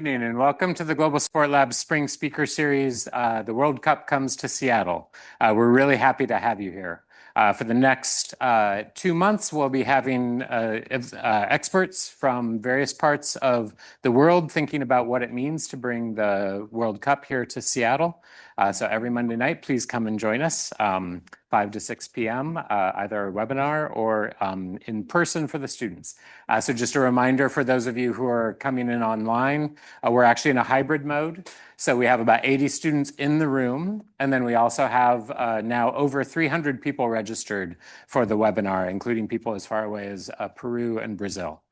Evening and welcome to the Global Sport Lab Spring Speaker Series. The World Cup comes to Seattle. We're really happy to have you here. For the next 2 months, we'll be having experts from various parts of the world thinking about what it means to bring the World Cup here to Seattle. So every Monday night, please come and join us, 5 to 6 p.m., either a webinar or in person for the students. So just a reminder for those of you who are coming in online, we're actually in a hybrid mode. So we have about 80 students in the room, and then we also have now over 300 people registered for the webinar, including people as far away as Peru and Brazil.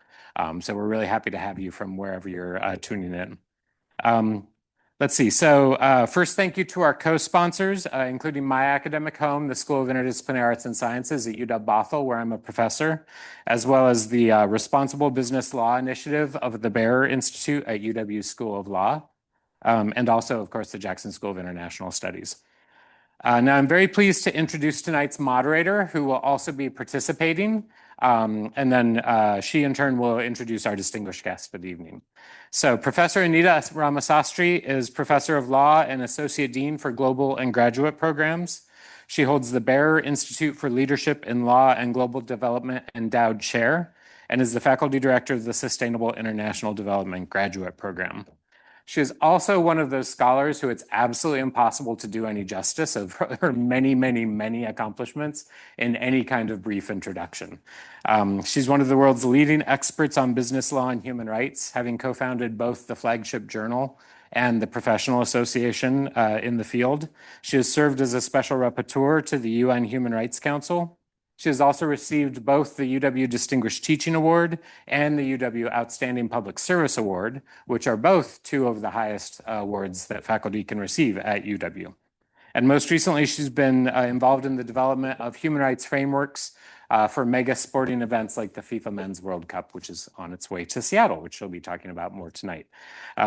So we're really happy to have you from wherever you're tuning in. Let's see. So first, thank you to our co-sponsors, including my academic home, the School of Interdisciplinary Arts and Sciences at UW-Bothell, where I'm a professor, as well as the Responsible Business Law Initiative of the Bearer Institute at UW School of Law, and also, of course, the Jackson School of International Studies. Now, I'm very pleased to introduce tonight's moderator, who will also be participating, and then she, in turn, will introduce our distinguished guest for the evening. So Professor Anita Ramasastry is Professor of Law and Associate Dean for Global and Graduate Programs. She holds the Bearer Institute for Leadership in Law and Global Development Endowed Chair and is the Faculty Director of the Sustainable International Development Graduate Program. She is also one of those scholars who it's absolutely impossible to do any justice of her many, many, many accomplishments in any kind of brief introduction. She's one of the world's leading experts on business law and human rights, having co-founded both the flagship journal and the professional association in the field. She has served as a special rapporteur to the UN Human Rights Council. She has also received both the UW Distinguished Teaching Award and the UW Outstanding Public Service Award, which are both two of the highest awards that faculty can receive at UW. And most recently, she's been involved in the development of human rights frameworks for mega sporting events like the FIFA Men's World Cup, which is on its way to Seattle, which she'll be talking about more tonight.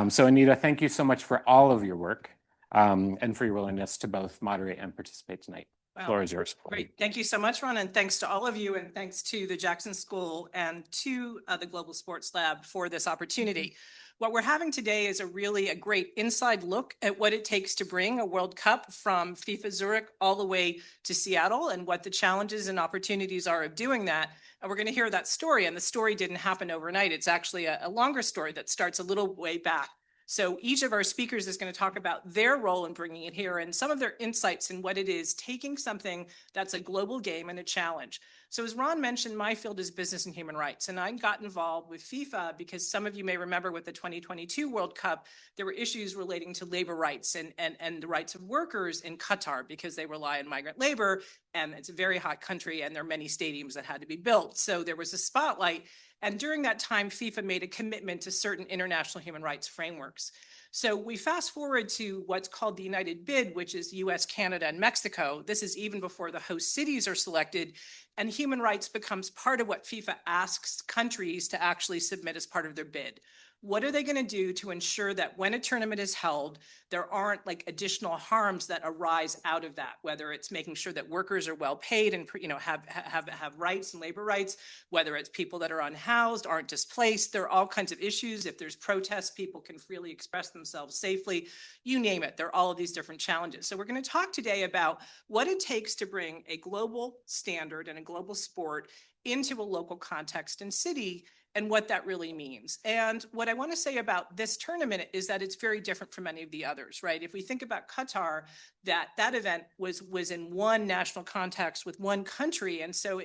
So Anita, thank you so much for all of your work and for your willingness to both moderate and participate tonight. Wow. Floor is yours. Great. Thank you so much, Ron. And thanks to all of you. And thanks to the Jackson School and to the Global Sports Lab for this opportunity. What we're having today is a great inside look at what it takes to bring a World Cup from FIFA Zurich all the way to Seattle and what the challenges and opportunities are of doing that. And we're going to hear that story. And the story didn't happen overnight. It's actually a longer story that starts a little way back. So each of our speakers is going to talk about their role in bringing it here and some of their insights in what it is, taking something that's a global game and a challenge. So as Ron mentioned, my field is business and human rights, and I got involved with FIFA because some of you may remember with the 2022 World Cup, there were issues relating to labor rights and the rights of workers in Qatar because they rely on migrant labor, and it's a very hot country, and there are many stadiums that had to be built. So there was a spotlight. And during that time, FIFA made a commitment to certain international human rights frameworks. So we fast forward to what's called the United Bid, which is US, Canada, and Mexico. This is even before the host cities are selected. And human rights becomes part of what FIFA asks countries to actually submit as part of their bid. What are they going to do to ensure that when a tournament is held, there aren't like additional harms that arise out of that, whether it's making sure that workers are well paid and have rights and labor rights, whether it's people that are unhoused, aren't displaced. There are all kinds of issues. If there's protests, people can freely express themselves safely. You name it. There are all of these different challenges. So we're going to talk today about what it takes to bring a global standard and a global sport into a local context and city, and what that really means. And what I want to say about this tournament is that it's very different from any of the others, right? If we think about Qatar, that event was in one national context with one country. And so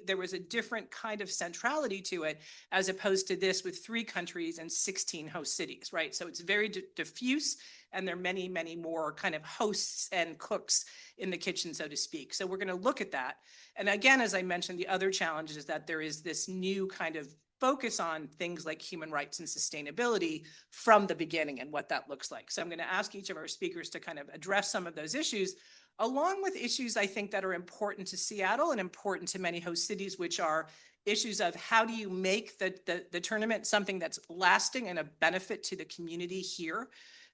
there was a different kind of centrality to it, as opposed to this with 3 countries and 16 host cities, right? So it's very diffuse, and there are many, many more kind of hosts and cooks in the kitchen, so to speak. So we're going to look at that. And again, as I mentioned, the other challenge is that there is this new kind of focus on things like human rights and sustainability from the beginning and what that looks like. So I'm going to ask each of our speakers to kind of address some of those issues, along with issues I think that are important to Seattle and important to many host cities, which are issues of how do you make the tournament something that's lasting and a benefit to the community here,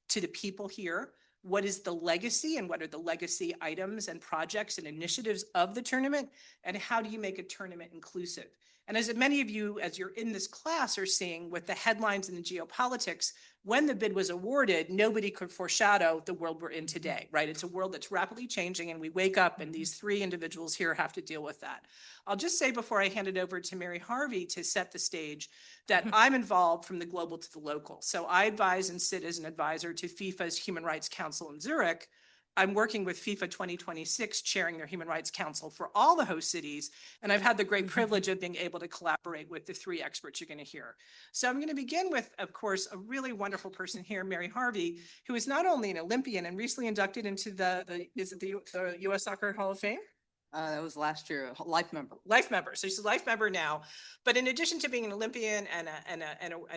to the people here. What is the legacy and what are the legacy items and projects and initiatives of the tournament? And how do you make a tournament inclusive? And as many of you, as you're in this class, are seeing with the headlines and the geopolitics, when the bid was awarded, nobody could foreshadow the world we're in today, right? It's a world that's rapidly changing, and we wake up and these three individuals here have to deal with that. I'll just say before I hand it over to Mary Harvey to set the stage that I'm involved from the global to the local. So I advise and sit as an advisor to FIFA's Human Rights Council in Zurich. I'm working with FIFA 2026, chairing their Human Rights Council for all the host cities. And I've had the great privilege of being able to collaborate with the three experts you're going to hear. So I'm going to begin with, of course, a really wonderful person here, Mary Harvey, who is not only an Olympian and recently inducted into the U.S. Soccer Hall of Fame? That was last year, a life member. Life member. So she's a life member now. But in addition to being an Olympian and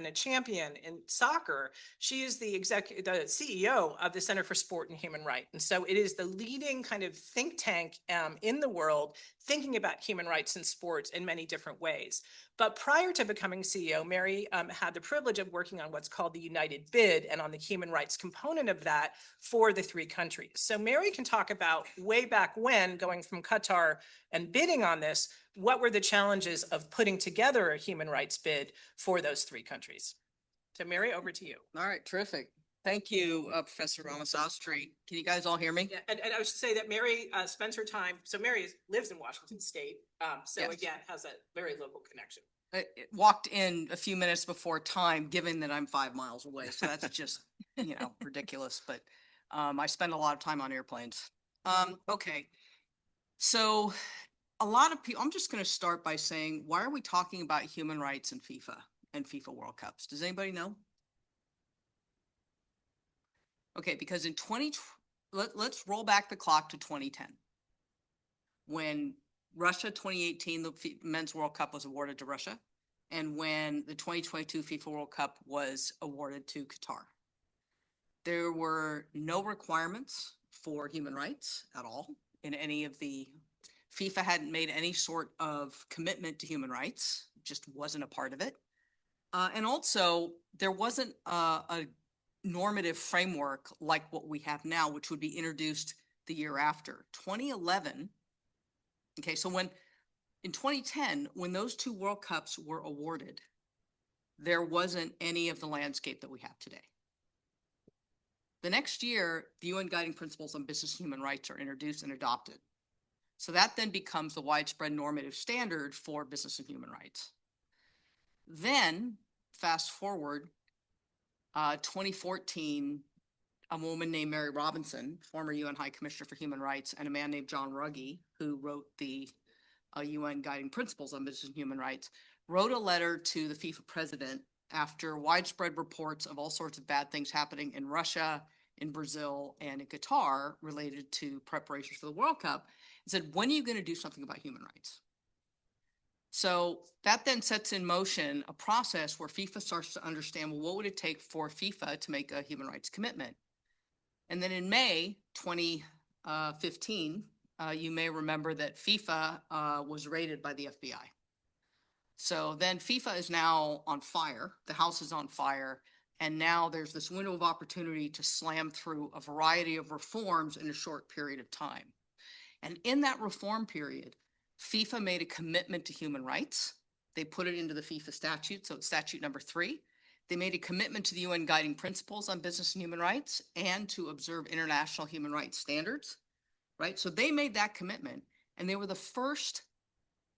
a champion in soccer, she is the CEO of the Center for Sport and Human Rights. And so it is the leading kind of think tank in the world thinking about human rights in sports in many different ways. But prior to becoming CEO, Mary had the privilege of working on what's called the United Bid and on the human rights component of that for the three countries. So Mary can talk about way back when, going from Qatar and bidding on this, what were the challenges of putting together a human rights bid for those three countries? So Mary, over to you. All right, terrific. Thank you, Professor Ramasastry. Can you guys all hear me? Yeah, and I should say that Mary spends her time, so Mary lives in Washington State, so Yes. again, has a very local connection. I walked in a few minutes before time, given that I'm 5 miles away. So that's just, ridiculous. But I spend a lot of time on airplanes. Okay. So a lot of people, I'm just going to start by saying, why are we talking about human rights in FIFA and FIFA World Cups? Does anybody know? Okay, because in let's roll back the clock to 2010. When Russia 2018, the Men's World Cup was awarded to Russia, and when the 2022 FIFA World Cup was awarded to Qatar. There were no requirements for human rights at all in any of the, FIFA hadn't made any sort of commitment to human rights, just wasn't a part of it. And also, there wasn't a normative framework like what we have now, which would be introduced the year after. 2011, okay, so in 2010, when those two World Cups were awarded, there wasn't any of the landscape that we have today. The next year, the UN Guiding Principles on Business and Human Rights are introduced and adopted. So that then becomes the widespread normative standard for business and human rights. Then, fast forward, 2014, a woman named Mary Robinson, former UN High Commissioner for Human Rights, and a man named John Ruggie, who wrote the UN Guiding Principles on Business and Human Rights, wrote a letter to the FIFA president after widespread reports of all sorts of bad things happening in Russia, in Brazil, and in Qatar related to preparations for the World Cup, and said, when are you going to do something about human rights? So that then sets in motion a process where FIFA starts to understand, well, what would it take for FIFA to make a human rights commitment? And then in May 2015, you may remember that FIFA was raided by the FBI. So then FIFA is now on fire. The house is on fire. And now there's this window of opportunity to slam through a variety of reforms in a short period of time. And in that reform period, FIFA made a commitment to human rights. They put it into the FIFA statute, so it's statute number 3. They made a commitment to the UN Guiding Principles on Business and Human Rights and to observe international human rights standards, right? So they made that commitment, and they were the first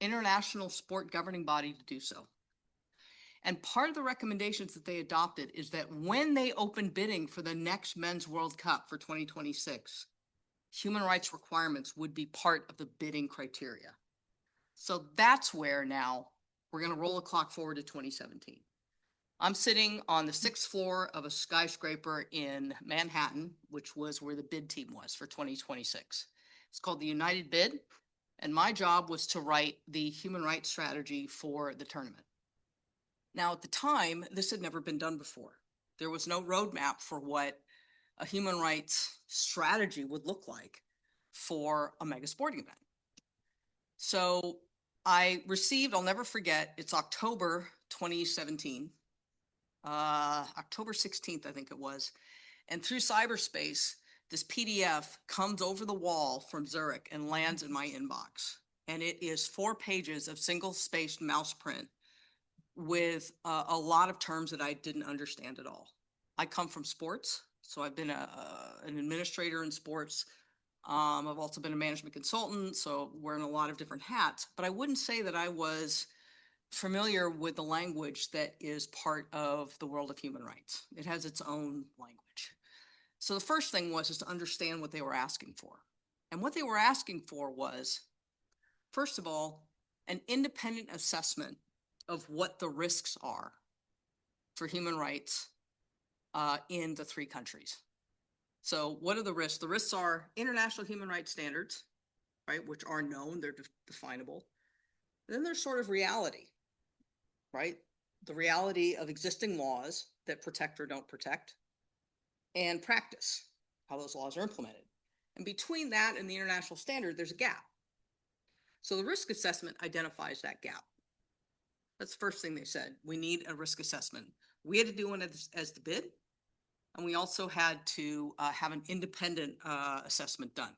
international sport governing body to do so. And part of the recommendations that they adopted is that when they open bidding for the next Men's World Cup for 2026, human rights requirements would be part of the bidding criteria. So that's where now we're going to roll the clock forward to 2017. I'm sitting on the 6th floor of a skyscraper in Manhattan, which was where the bid team was for 2026. It's called the United Bid, and my job was to write the human rights strategy for the tournament. Now, at the time, this had never been done before. There was no roadmap for what a human rights strategy would look like for a mega sporting event. So I received, I'll never forget, it's October 2017, October 16th, I think it was. And through cyberspace, this PDF comes over the wall from Zurich and lands in my inbox. and it is 4 pages of single-spaced mouse print with a lot of terms that I didn't understand at all. I come from sports, so I've been an administrator in sports. I've also been a management consultant, so wearing a lot of different hats, but I wouldn't say that I was familiar with the language that is part of the world of human rights. It has its own language. So the first thing was to understand what they were asking for. And what they were asking for was, first of all, an independent assessment of what the risks are for human rights in the 3 countries. So what are the risks? The risks are international human rights standards, right, which are known, they're definable. And then there's sort of reality, right? The reality of existing laws that protect or don't protect, and practice, how those laws are implemented. And between that and the international standard, there's a gap. So the risk assessment identifies that gap. That's the first thing they said. We need a risk assessment. We had to do one as the bid, and we also had to have an independent assessment done.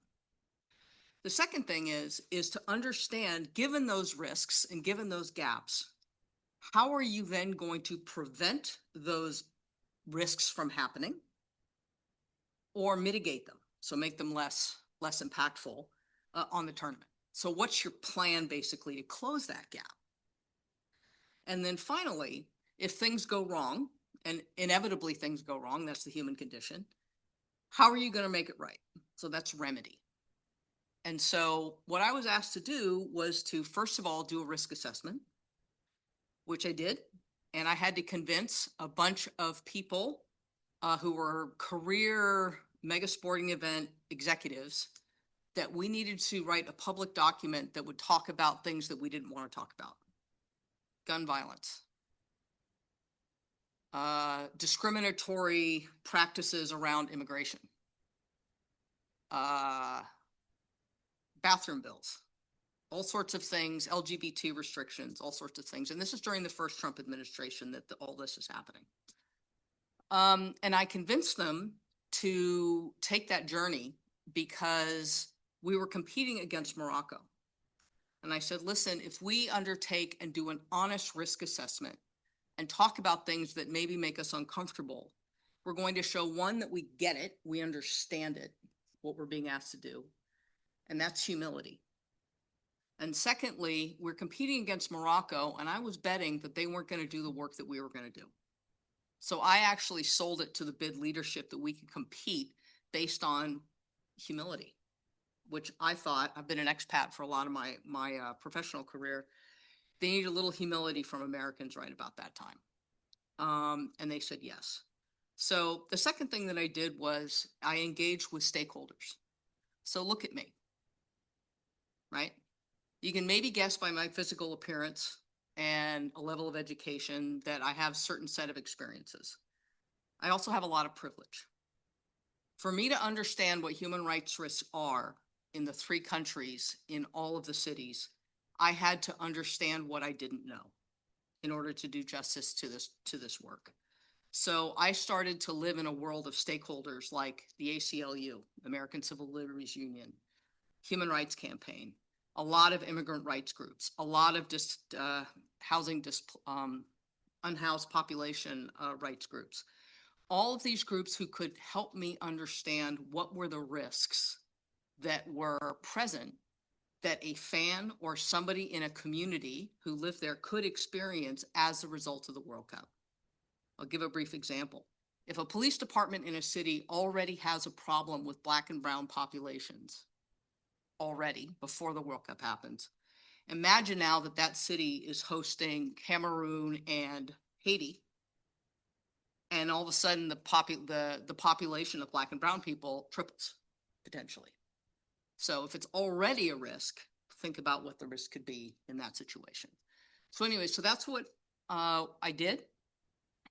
The second thing is to understand, given those risks and given those gaps, how are you then going to prevent those risks from happening or mitigate them? So make them less impactful on the tournament. So what's your plan basically to close that gap? And then finally, if things go wrong, and inevitably things go wrong, that's the human condition, how are you going to make it right? So that's remedy. And so what I was asked to do was to, first of all, do a risk assessment, which I did. And I had to convince a bunch of people who were career mega sporting event executives that we needed to write a public document that would talk about things that we didn't want to talk about. Gun violence, discriminatory practices around immigration, bathroom bills, all sorts of things, LGBT restrictions, all sorts of things. And this is during the first Trump administration that all this is happening. And I convinced them to take that journey because we were competing against Morocco. And I said, listen, if we undertake and do an honest risk assessment and talk about things that maybe make us uncomfortable, we're going to show, one, that we get it, we understand it, what we're being asked to do, and that's humility. And secondly, we're competing against Morocco, and I was betting that they weren't going to do the work that we were going to do. So I actually sold it to the bid leadership that we could compete based on humility, which I thought, I've been an expat for a lot of my professional career, they need a little humility from Americans right about that time. And they said yes. So the second thing that I did was I engaged with stakeholders. So look at me, right? You can maybe guess by my physical appearance and a level of education that I have a certain set of experiences. I also have a lot of privilege. For me to understand what human rights risks are in the 3 countries, in all of the cities, I had to understand what I didn't know in order to do justice to this work. So I started to live in a world of stakeholders like the ACLU, American Civil Liberties Union, Human Rights Campaign, a lot of immigrant rights groups, a lot of unhoused population rights groups. All of these groups who could help me understand what were the risks that were present that a fan or somebody in a community who lived there could experience as a result of the World Cup. I'll give a brief example. If a police department in a city already has a problem with Black and brown populations already before the World Cup happens, imagine now that that city is hosting Cameroon and Haiti, and all of a sudden the population of Black and brown people triples potentially. So if it's already a risk, think about what the risk could be in that situation. So anyway, so that's what I did.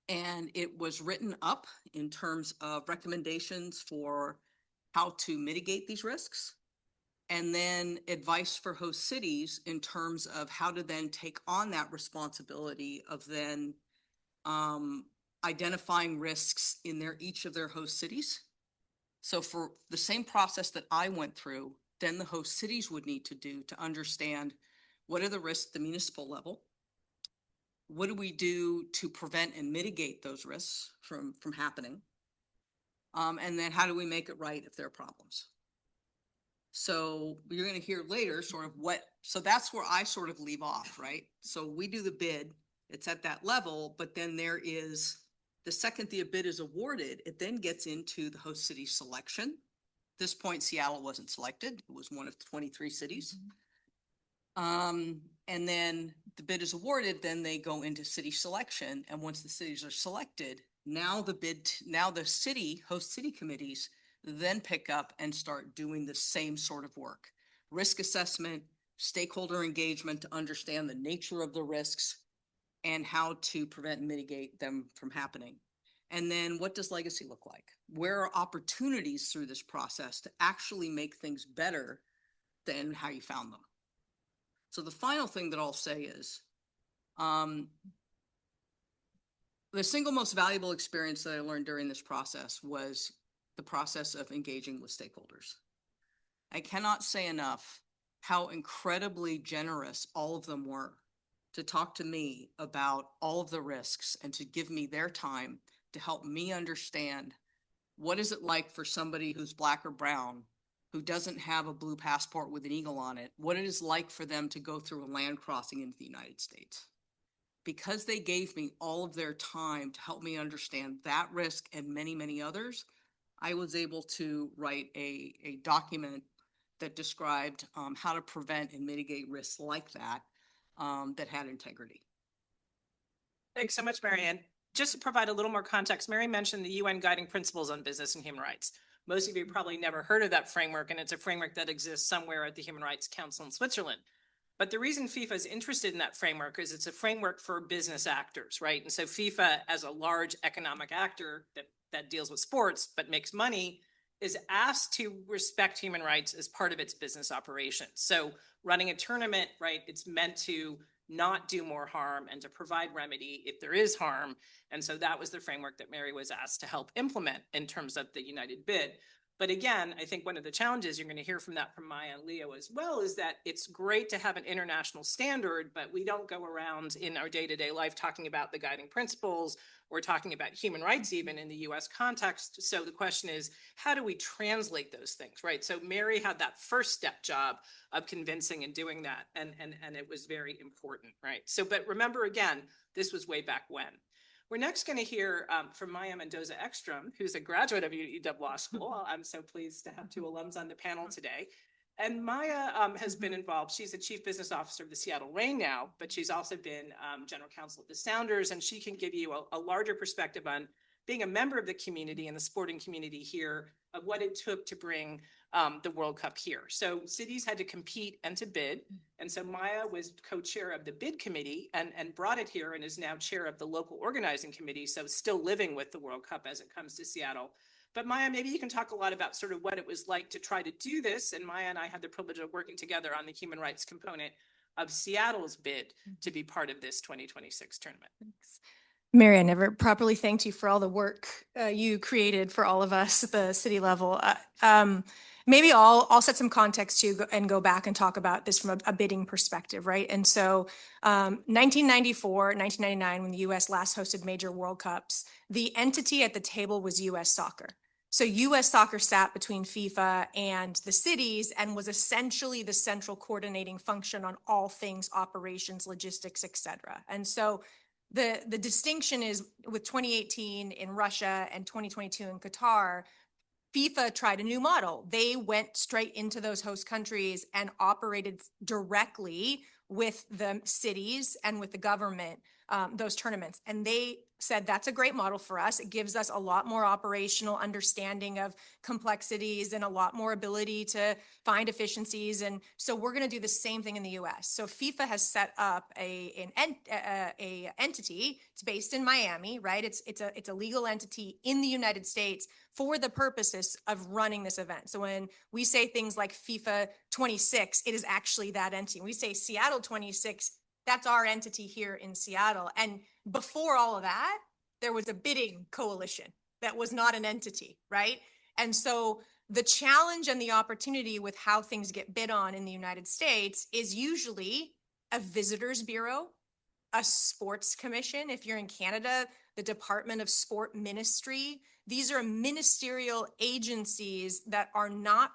And it was written up in terms of recommendations for how to mitigate these risks, and then advice for host cities in terms of how to then take on that responsibility of then identifying risks in each of their host cities. So for the same process that I went through, then the host cities would need to do to understand what are the risks at the municipal level? What do we do to prevent and mitigate those risks from happening? And then how do we make it right if there are problems? So you're going to hear later sort of so that's where I sort of leave off, right? So we do the bid, it's at that level, but then there is, the second the bid is awarded, it then gets into the host city selection. At this point, Seattle wasn't selected. It was one of 23 cities. And then the bid is awarded, then they go into city selection. And once the cities are selected, now the city, host city committees then pick up and start doing the same sort of work. Risk assessment, stakeholder engagement to understand the nature of the risks and how to prevent and mitigate them from happening. And then what does legacy look like? Where are opportunities through this process to actually make things better than how you found them? So the final thing that I'll say is, the single most valuable experience that I learned during this process was the process of engaging with stakeholders. I cannot say enough how incredibly generous all of them were to talk to me about all of the risks and to give me their time to help me understand what is it like for somebody who's Black or brown, who doesn't have a blue passport with an eagle on it, what it is like for them to go through a land crossing into the United States. Because they gave me all of their time to help me understand that risk and many, many others, I was able to write a document that described how to prevent and mitigate risks like that, that had integrity. Thanks so much, Marianne. Just to provide a little more context, Mary mentioned the UN Guiding Principles on Business and Human Rights. Most of you probably never heard of that framework, and it's a framework that exists somewhere at the Human Rights Council in Switzerland. But the reason FIFA is interested in that framework is it's a framework for business actors, right? And so FIFA, as a large economic actor that deals with sports but makes money, is asked to respect human rights as part of its business operations. So running a tournament, right, it's meant to not do more harm and to provide remedy if there is harm. And so that was the framework that Mary was asked to help implement in terms of the United Bid. But again, I think one of the challenges you're going to hear from Maya and Leo as well is that it's great to have an international standard, but we don't go around in our day-to-day life talking about the guiding principles or talking about human rights even in the US context. So the question is, how do we translate those things, right? So Mary had that first step job of convincing and doing that, and it was very important, right? So, but remember again, this was way back when. We're next going to hear from Maya Mendoza-Exstrom, who's a graduate of UW Law School. I'm so pleased to have two alums on the panel today. And Maya has been involved. She's the Chief Business Officer of the Seattle Reign now, but she's also been General Counsel of the Sounders, and she can give you a larger perspective on being a member of the community and the sporting community here, of what it took to bring the World Cup here. So cities had to compete and to bid. And so Maya was co-chair of the bid committee and brought it here and is now chair of the local organizing committee. So still living with the World Cup as it comes to Seattle. But Maya, maybe you can talk a lot about sort of what it was like to try to do this. And Maya and I had the privilege of working together on the human rights component of Seattle's bid to be part of this 2026 tournament. Thanks. Mary, I never properly thanked you for all the work you created for all of us at the city level. Maybe I'll set some context to and go back and talk about this from a bidding perspective, right? And so 1994, 1999, when the U.S. last hosted major World Cups, the entity at the table was U.S. Soccer. So U.S. Soccer sat between FIFA and the cities and was essentially the central coordinating function on all things operations, logistics, et cetera. And so the distinction is with 2018 in Russia and 2022 in Qatar, FIFA tried a new model. They went straight into those host countries and operated directly with the cities and with the government, those tournaments. And they said, that's a great model for us. It gives us a lot more operational understanding of complexities and a lot more ability to find efficiencies. And so we're going to do the same thing in the US. So FIFA has set up a entity. It's based in Miami, right? It's a legal entity in the United States for the purposes of running this event. So when we say things like FIFA 26, it is actually that entity. When we say Seattle 26, that's our entity here in Seattle. And before all of that, there was a bidding coalition that was not an entity, right? And so The challenge and the opportunity with how things get bid on in the United States is usually a visitors bureau, a sports commission. If you're in Canada, the Department of Sport Ministry. These are ministerial agencies that are not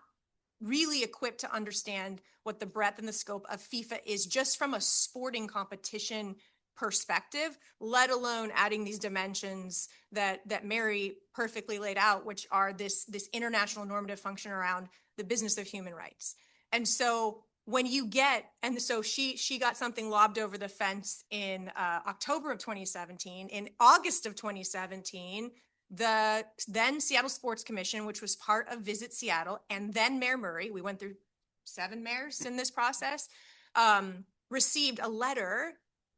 really equipped to understand what the breadth and the scope of FIFA is just from a sporting competition perspective, let alone adding these dimensions that Mary perfectly laid out, which are this international normative function around the business of human rights. And so when you get, and so she got something lobbed over the fence in October of 2017. In August of 2017, the then Seattle Sports Commission, which was part of Visit Seattle, and then Mayor Murray, we went through 7 mayors in this process, received a letter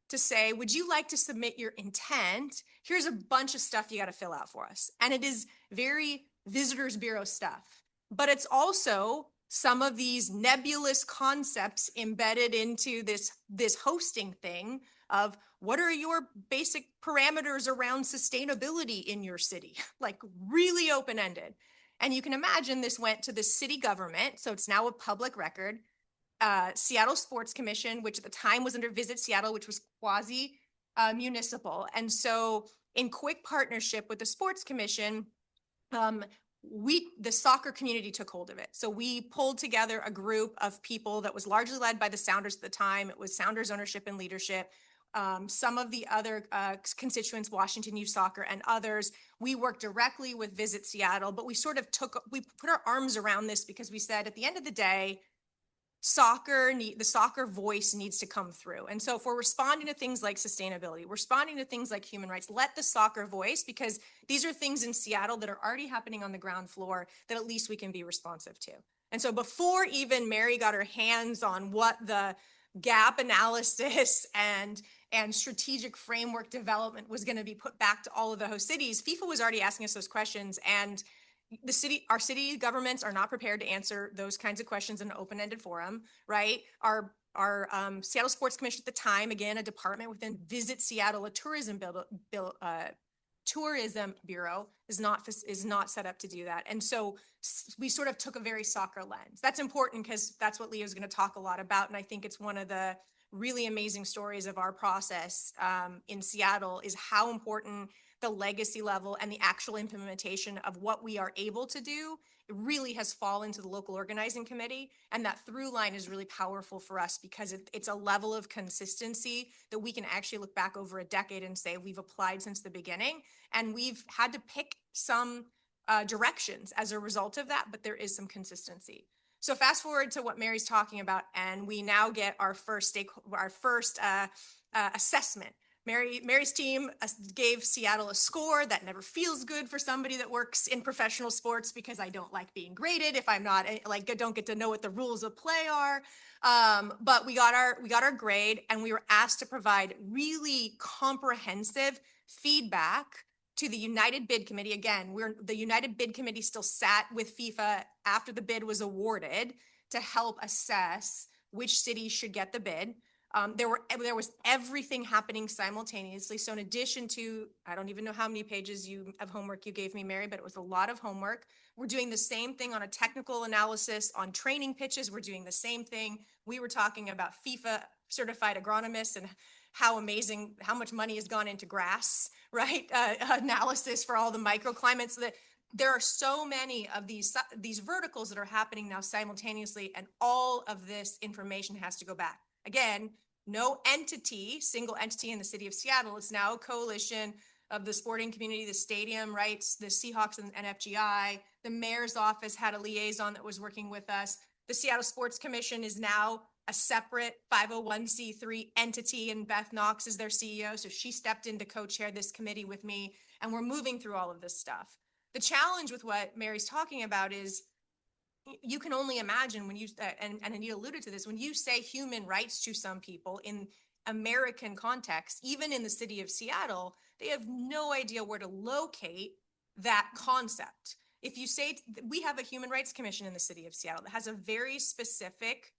to say, would you like to submit your intent? Here's a bunch of stuff you got to fill out for us. And it is very Visitors Bureau stuff, but it's also some of these nebulous concepts embedded into this hosting thing of what are your basic parameters around sustainability in your city, like really open-ended. And you can imagine this went to the city government, so it's now a public record. Seattle Sports Commission, which at the time was under Visit Seattle, which was quasi municipal. And so in quick partnership with the Sports Commission, the soccer community took hold of it. So we pulled together a group of people that was largely led by the Sounders at the time. It was Sounders ownership and leadership. Some of the other constituents, Washington Youth Soccer and others, we worked directly with Visit Seattle, but we put our arms around this because we said at the end of the day, the soccer voice needs to come through. And so if we're responding to things like sustainability, we're responding to things like human rights, let the soccer voice, because these are things in Seattle that are already happening on the ground floor that at least we can be responsive to. And so before even Mary got her hands on what the gap analysis and strategic framework development was going to be put back to all of the host cities, FIFA was already asking us those questions, and our city governments are not prepared to answer those kinds of questions in an open-ended forum, right? Our Seattle Sports Commission at the time, again, a department within Visit Seattle, a tourism tourism bureau is not set up to do that. And so we sort of took a very soccer lens. That's important because that's what Leo's going to talk a lot about. And I think it's one of the really amazing stories of our process in Seattle is how important the legacy level and the actual implementation of what we are able to do, it really has fallen to the local organizing committee. And that through line is really powerful for us because it's a level of consistency that we can actually look back over a decade and say we've applied since the beginning. And we've had to pick some directions as a result of that, but there is some consistency. So fast forward to what Mary's talking about, and we now get our first assessment. Mary's team gave Seattle a score that never feels good for somebody that works in professional sports because I don't like being graded if I'm not like don't get to know what the rules of play are. But we got our grade, and we were asked to provide really comprehensive feedback to the United Bid Committee. Again, the United Bid Committee still sat with FIFA after the bid was awarded to help assess which cities should get the bid. There was everything happening simultaneously. So in addition to, I don't even know how many pages of homework you gave me, Mary, but it was a lot of homework. We're doing the same thing on a technical analysis on training pitches. We're doing the same thing. We were talking about FIFA certified agronomists and how amazing, how much money has gone into grass, right? Analysis for all the microclimates. That there are so many of these verticals that are happening now simultaneously, and all of this information has to go back. Again, no single entity in the city of Seattle. It's now a coalition of the sporting community, the stadium rights, the Seahawks and NFGI. The mayor's office had a liaison that was working with us. The Seattle Sports Commission is now a separate 501c3 entity, and Beth Knox is their CEO. So she stepped in to co-chair this committee with me, and we're moving through all of this stuff. The challenge with what Mary's talking about is you can only imagine when and Anita alluded to this, when you say human rights to some people in American context, even in the city of Seattle, they have no idea where to locate that concept. If you say, we have a Human Rights Commission in the city of Seattle that has a very specific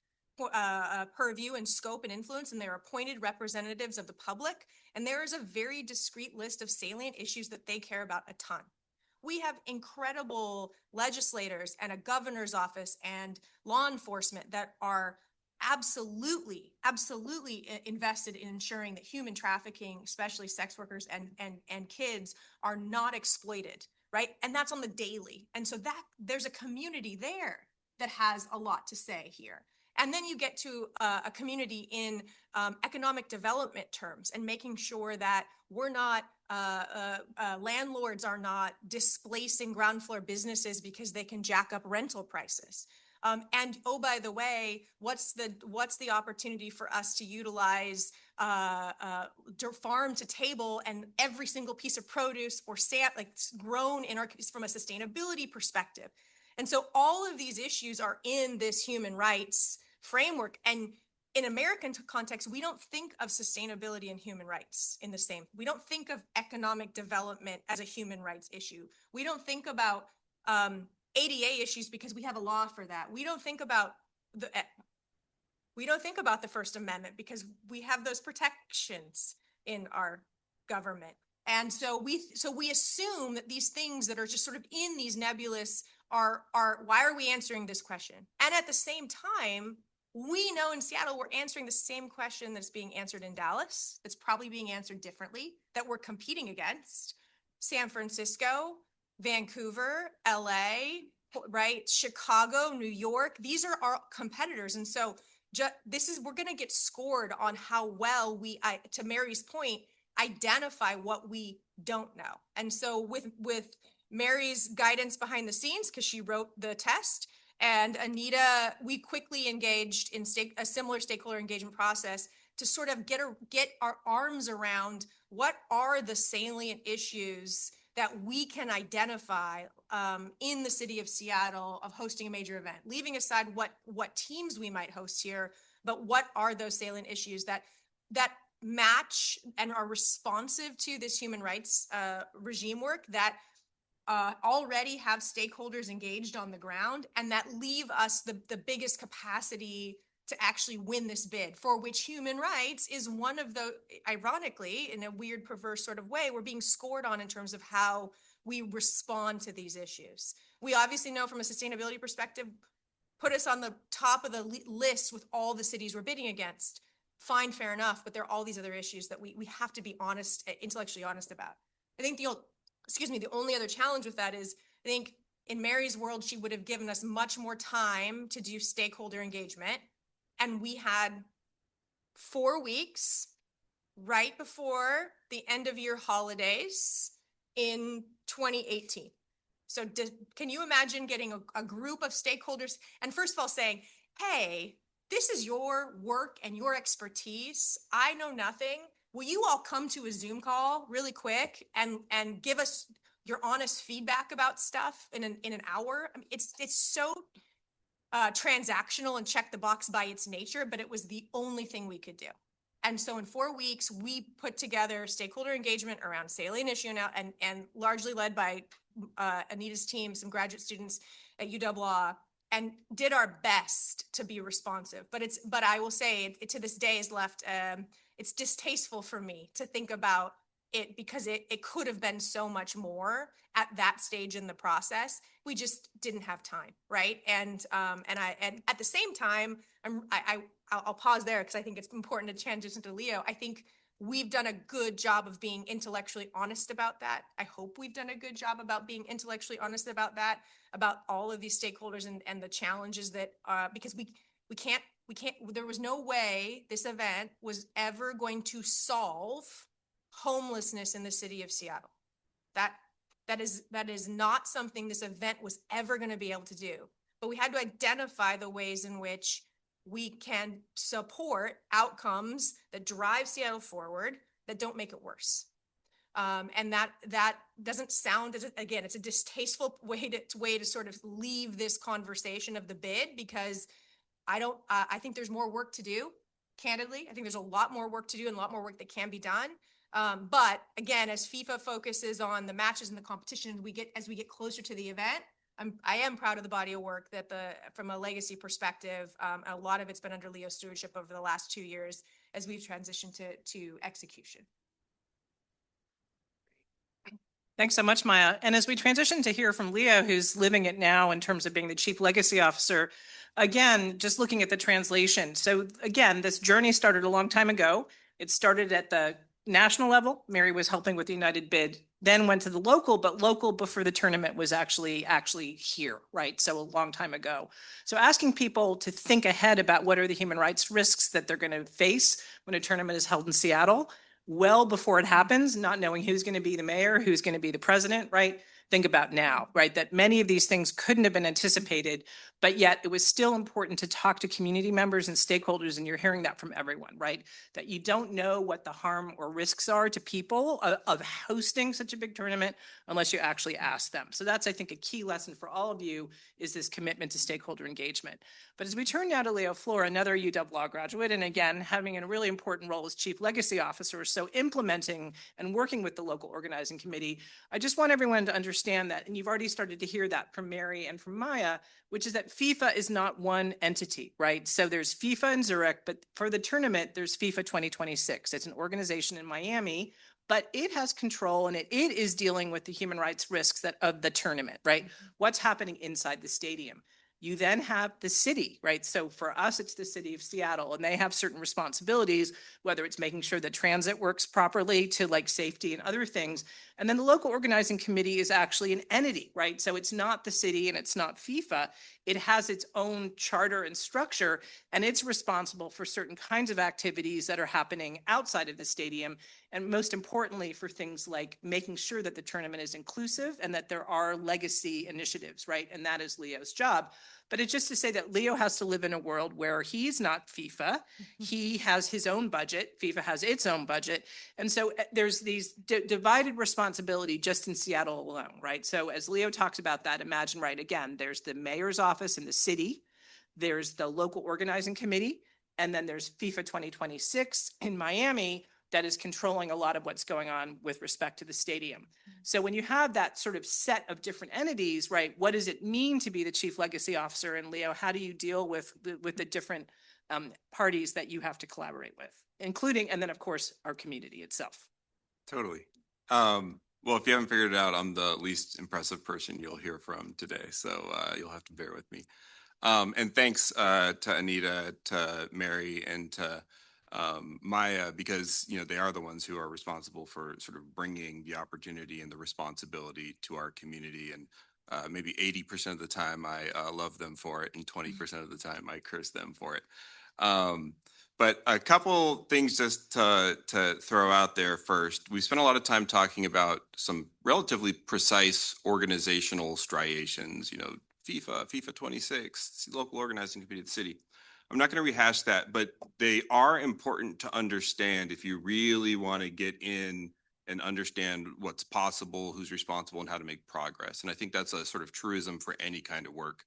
purview and scope and influence, and they're appointed representatives of the public, and there is a very discrete list of salient issues that they care about a ton. We have incredible legislators and a governor's office and law enforcement that are absolutely invested in ensuring that human trafficking, especially sex workers and kids, are not exploited, right? And that's on the daily. And so that there's a community there that has a lot to say here. And then you get to a community in economic development terms and making sure that we're not, landlords are not displacing ground floor businesses because they can jack up rental prices. And oh, by the way, what's the opportunity for us to utilize farm to table and every single piece of produce or grown in our from a sustainability perspective. And so all of these issues are in this human rights framework. And in American context, we don't think of sustainability and human rights in the same. We don't think of economic development as a human rights issue. We don't think about ADA issues because we have a law for that. We don't think about the First Amendment because we have those protections in our government. And so we assume that these things that are just sort of in these nebulous are why are we answering this question? And at the same time, we know in Seattle, we're answering the same question that's being answered in Dallas, that's probably being answered differently, that we're competing against. San Francisco, Vancouver, LA, right? Chicago, New York, these are our competitors. And so we're going to get scored on how well we, to Mary's point, identify what we don't know. And so with Mary's guidance behind the scenes, because she wrote the test, and Anita, we quickly engaged in a similar stakeholder engagement process to sort of get our arms around what are the salient issues that we can identify in the city of Seattle of hosting a major event, leaving aside what teams we might host here, but what are those salient issues that match and are responsive to this human rights regime work that already have stakeholders engaged on the ground and that leave us the biggest capacity to actually win this bid, for which human rights is one of the, ironically, in a weird, perverse sort of way, we're being scored on in terms of how we respond to these issues. We obviously know from a sustainability perspective, put us on the top of the list with all the cities we're bidding against. Fine, fair enough, but there are all these other issues that we have to be honest, intellectually honest about. I think the only other challenge with that is, I think in Mary's world, she would have given us much more time to do stakeholder engagement. And we had 4 weeks right before the end of year holidays in 2018. So can you imagine getting a group of stakeholders and first of all saying, hey, this is your work and your expertise. I know nothing. Will you all come to a Zoom call really quick and give us your honest feedback about stuff in an hour? I mean, it's so transactional and check the box by its nature, but it was the only thing we could do. And so in 4 weeks, we put together stakeholder engagement around salient issue now, and largely led by Anita's team, some graduate students at UW, and did our best to be responsive. But I will say it to this day is left, it's distasteful for me to think about it because it could have been so much more at that stage in the process. We just didn't have time, right? And at the same time, I'll pause there because I think it's important to transition to Leo. I think we've done a good job of being intellectually honest about that. I hope we've done a good job about being intellectually honest about that, about all of these stakeholders and the challenges that, because we can't, there was no way this event was ever going to solve homelessness in the city of Seattle. That is not something this event was ever going to be able to do. But we had to identify the ways in which we can support outcomes that drive Seattle forward, that don't make it worse. And that doesn't sound, again, it's a distasteful way to sort of leave this conversation of the bid, because I think there's more work to do, candidly. I think there's a lot more work to do and a lot more work that can be done. But again, as FIFA focuses on the matches and the competition, as we get closer to the event, I am proud of the body of work that from a legacy perspective, a lot of it's been under Leo's stewardship over the last 2 years as we've transitioned to execution. Thanks so much, Maya. And as we transition to hear from Leo, who's living it now in terms of being the Chief Legacy Officer, again, just looking at the translation. So again, this journey started a long time ago. It started at the national level. Mary was helping with the United Bid, then went to the local, but local before the tournament was actually here, right? So a long time ago. So asking people to think ahead about what are the human rights risks that they're going to face when a tournament is held in Seattle well before it happens, not knowing who's going to be the mayor, who's going to be the president, right? Think about now, right? That many of these things couldn't have been anticipated, but yet it was still important to talk to community members and stakeholders, and you're hearing that from everyone, right? That you don't know what the harm or risks are to people of hosting such a big tournament unless you actually ask them. So that's, I think, a key lesson for all of you is this commitment to stakeholder engagement. But as we turn now to Leo Flor, another UW Law graduate, and again, having a really important role as Chief Legacy Officer, so implementing and working with the local organizing committee, I just want everyone to understand that, and you've already started to hear that from Mary and from Maya, which is that FIFA is not one entity, right? So there's FIFA in Zurich, but for the tournament, there's FIFA 2026. It's an organization in Miami, but it has control and it is dealing with the human rights risks that of the tournament, right? What's happening inside the stadium. You then have the city, right? So for us, it's the city of Seattle, and they have certain responsibilities, whether it's making sure that transit works properly to like safety and other things. And then the local organizing committee is actually an entity, right? So it's not the city and it's not FIFA. It has its own charter and structure, and it's responsible for certain kinds of activities that are happening outside of the stadium. And most importantly, for things like making sure that the tournament is inclusive and that there are legacy initiatives, right? And that is Leo's job. But it's just to say that Leo has to live in a world where he's not FIFA. He has his own budget. FIFA has its own budget. And so there's these divided responsibility just in Seattle alone, right? So as Leo talks about that, imagine, right, again, there's the mayor's office in the city, there's the local organizing committee, and then there's FIFA 2026 in Miami that is controlling a lot of what's going on with respect to the stadium. So when you have that sort of set of different entities, right, what does it mean to be the Chief Legacy Officer? And Leo, how do you deal with the different parties that you have to collaborate with, including, and then of course, our community itself? Totally. Well, if you haven't figured it out, I'm the least impressive person you'll hear from today, so you'll have to bear with me. And thanks to Anita, to Mary, and to Maya, because they are the ones who are responsible for sort of bringing the opportunity and the responsibility to our community. And maybe 80% of the time I love them for it, and 20% of the time I curse them for it. But a couple things just to throw out there first. We spent a lot of time talking about some relatively precise organizational striations, FIFA 26, local organizing committee of the city. I'm not going to rehash that, but they are important to understand if you really want to get in and understand what's possible, who's responsible, and how to make progress. And I think that's a sort of truism for any kind of work,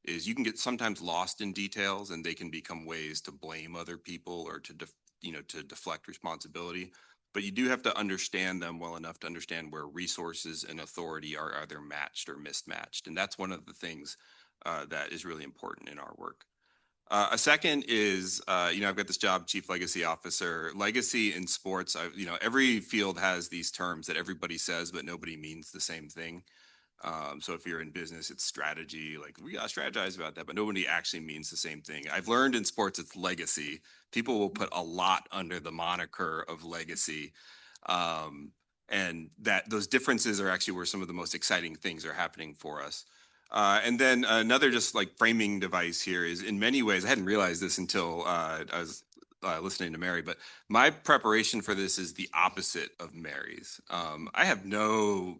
is you can get sometimes lost in details, and they can become ways to blame other people or to deflect responsibility. But you do have to understand them well enough to understand where resources and authority are either matched or mismatched. And that's one of the things that is really important in our work. A second is, I've got this job, Chief Legacy Officer. Legacy in sports, every field has these terms that everybody says, but nobody means the same thing. So if you're in business, it's strategy, like we got to strategize about that, but nobody actually means the same thing. I've learned in sports, it's legacy. People will put a lot under the moniker of legacy. And that those differences are actually where some of the most exciting things are happening for us. And then another just like framing device here is, in many ways, I hadn't realized this until I was listening to Mary, but my preparation for this is the opposite of Mary's. I have no,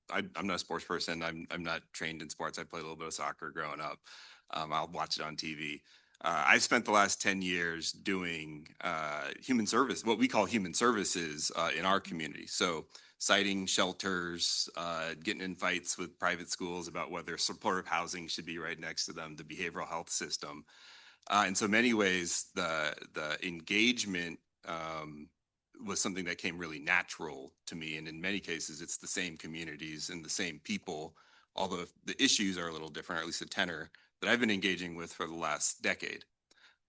I'm not a sports person. I'm not trained in sports. I played a little bit of soccer growing up. I'll watch it on TV. I spent the last 10 years doing human service, what we call human services in our community. So citing shelters, getting in fights with private schools about whether supportive housing should be right next to them, the behavioral health system. In so many ways, the engagement was something that came really natural to me. And in many cases, it's the same communities and the same people, although the issues are a little different, or at least the tenor that I've been engaging with for the last decade.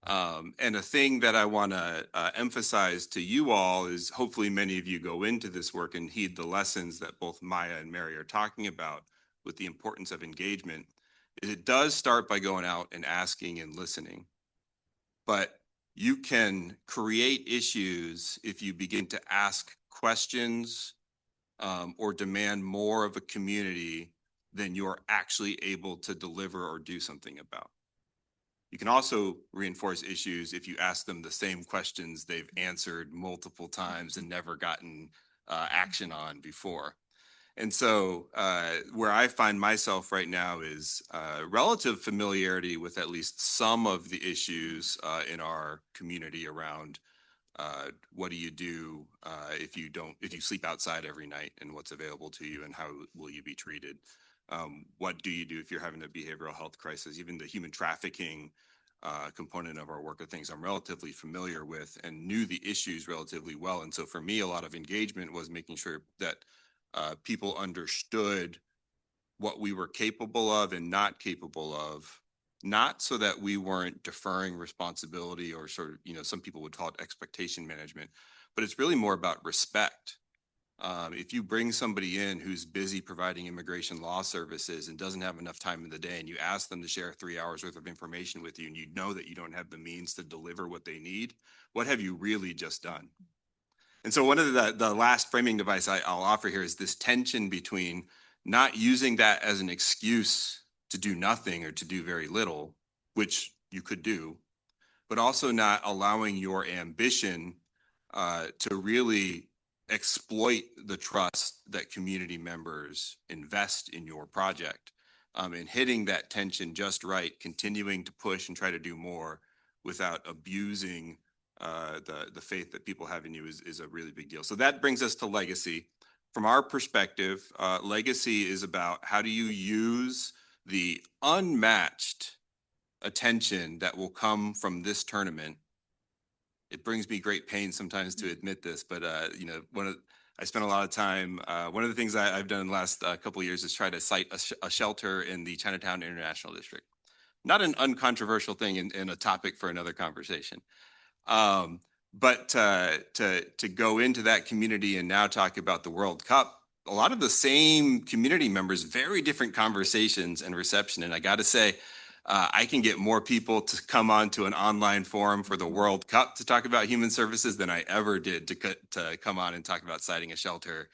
And a thing that I want to emphasize to you all is hopefully many of you go into this work and heed the lessons that both Maya and Mary are talking about with the importance of engagement. Is it does start by going out and asking and listening, but you can create issues if you begin to ask questions or demand more of a community than you're actually able to deliver or do something about. You can also reinforce issues if you ask them the same questions they've answered multiple times and never gotten action on before. And so where I find myself right now is relative familiarity with at least some of the issues in our community around what do you do if you sleep outside every night, and what's available to you, and how will you be treated? What do you do if you're having a behavioral health crisis? Even the human trafficking component of our work are things I'm relatively familiar with and knew the issues relatively well. And so for me, a lot of engagement was making sure that people understood what we were capable of and not capable of, not so that we weren't deferring responsibility or sort of, some people would call it expectation management, but it's really more about respect. If you bring somebody in who's busy providing immigration law services and doesn't have enough time in the day, and you ask them to share 3 hours worth of information with you, and you know that you don't have the means to deliver what they need, what have you really just done? And so one of the last framing device I'll offer here is this tension between not using that as an excuse to do nothing or to do very little, which you could do, but also not allowing your ambition to really exploit the trust that community members invest in your project, and hitting that tension just right, continuing to push and try to do more without abusing the faith that people have in you is a really big deal. So that brings us to legacy. From our perspective, legacy is about how do you use the unmatched attention that will come from this tournament. It brings me great pain sometimes to admit this, but I spent a lot of time. One of the things I've done in the last couple of years is try to site a shelter in the Chinatown International District. Not an uncontroversial thing and a topic for another conversation. But to go into that community and now talk about the World Cup, a lot of the same community members, very different conversations and reception. And I got to say, I can get more people to come onto an online forum for the World Cup to talk about human services than I ever did to come on and talk about siting a shelter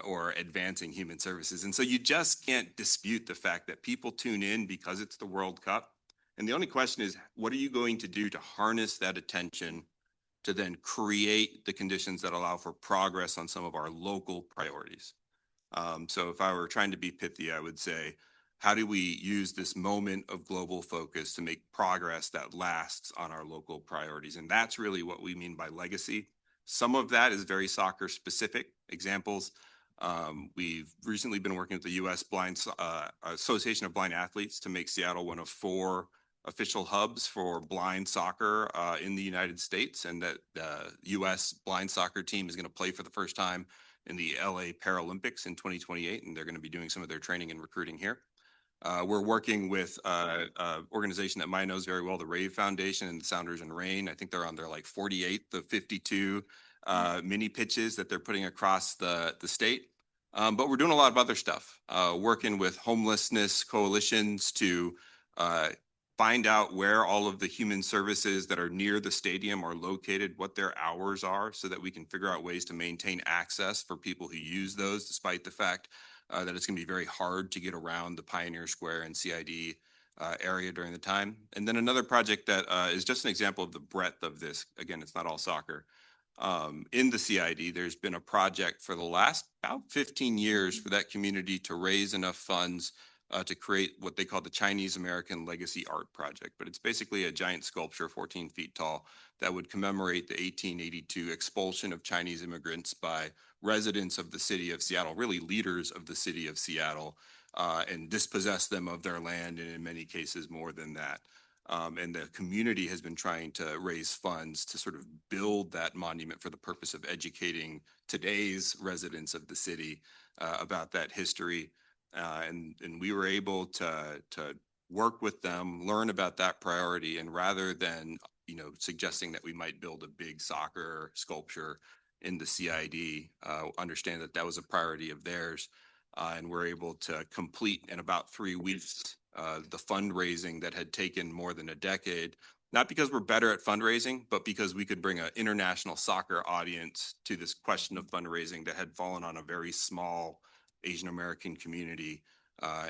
or advancing human services. And so you just can't dispute the fact that people tune in because it's the World Cup. And the only question is, what are you going to do to harness that attention to then create the conditions that allow for progress on some of our local priorities? So if I were trying to be pithy, I would say, how do we use this moment of global focus to make progress that lasts on our local priorities? And that's really what we mean by legacy. Some of that is very soccer specific examples. We've recently been working with the U.S. Association of Blind Athletes to make Seattle one of 4 official hubs for blind soccer in the United States, and that the U.S. blind soccer team is going to play for the first time in the LA Paralympics in 2028, and they're going to be doing some of their training and recruiting here. We're working with an organization that Maya knows very well, the Rave Foundation and the Sounders and Rain. I think they're on their 48th of 52 mini pitches that they're putting across the state. But we're doing a lot of other stuff, working with homelessness coalitions to find out where all of the human services that are near the stadium are located, what their hours are, so that we can figure out ways to maintain access for people who use those, despite the fact that it's going to be very hard to get around the Pioneer Square and CID area during the time. And then another project that is just an example of the breadth of this. Again, it's not all soccer. In the CID, there's been a project for the last about 15 years for that community to raise enough funds to create what they call the Chinese American Legacy Art Project. But it's basically a giant sculpture, 14 feet tall, that would commemorate the 1882 expulsion of Chinese immigrants by residents of the city of Seattle, really leaders of the city of Seattle, and dispossess them of their land, and in many cases more than that. And the community has been trying to raise funds to sort of build that monument for the purpose of educating today's residents of the city about that history. And we were able to work with them, learn about that priority, and rather than, suggesting that we might build a big soccer sculpture in the CID, understand that that was a priority of theirs. And we're able to complete in about 3 weeks the fundraising that had taken more than a decade, not because we're better at fundraising, but because we could bring an international soccer audience to this question of fundraising that had fallen on a very small Asian American community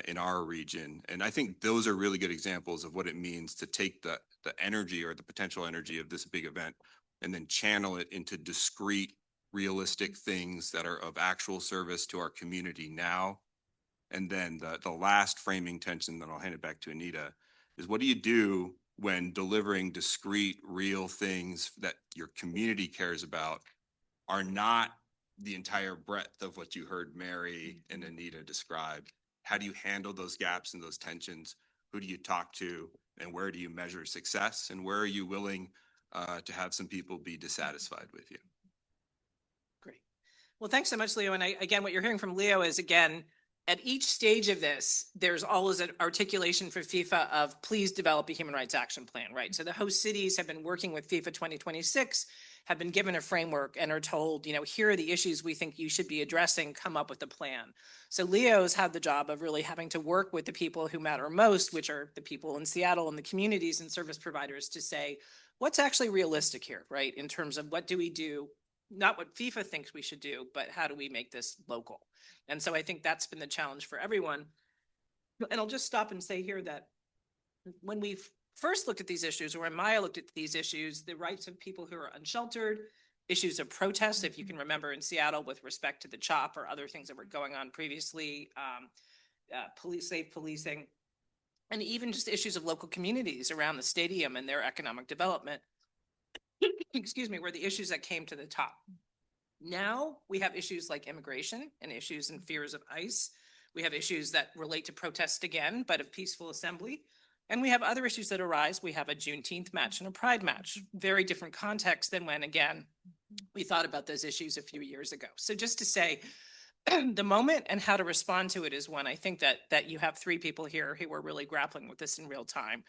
in our region. And I think those are really good examples of what it means to take the energy or the potential energy of this big event and then channel it into discrete, realistic things that are of actual service to our community now. And then the last framing tension, then I'll hand it back to Anita, is what do you do when delivering discrete, real things that your community cares about are not the entire breadth of what you heard Mary and Anita describe? How do you handle those gaps and those tensions? Who do you talk to? And where do you measure success? And where are you willing to have some people be dissatisfied with you? Great. Well, thanks so much, Leo. And again, what you're hearing from Leo is, again, at each stage of this, there's always an articulation for FIFA of please develop a human rights action plan, right? So the host cities have been working with FIFA 2026, have been given a framework and are told, here are the issues we think you should be addressing, come up with a plan. So Leo's had the job of really having to work with the people who matter most, which are the people in Seattle and the communities and service providers, to say, what's actually realistic here, right? In terms of what do we do, not what FIFA thinks we should do, but how do we make this local? And so I think that's been the challenge for everyone. And I'll just stop and say here that when we first looked at these issues, or when Maya looked at these issues, the rights of people who are unsheltered, issues of protest, if you can remember in Seattle with respect to the CHOP or other things that were going on previously, safe policing, and even just issues of local communities around the stadium and their economic development, excuse me, were the issues that came to the top. Now we have issues like immigration and issues and fears of ICE. We have issues that relate to protest again, but of peaceful assembly. And we have other issues that arise. We have a Juneteenth match and a Pride match, very different context than when, again, we thought about those issues a few years ago. So just to say, the moment and how to respond to it is one. I think that you have three people here who are really grappling with this in real time.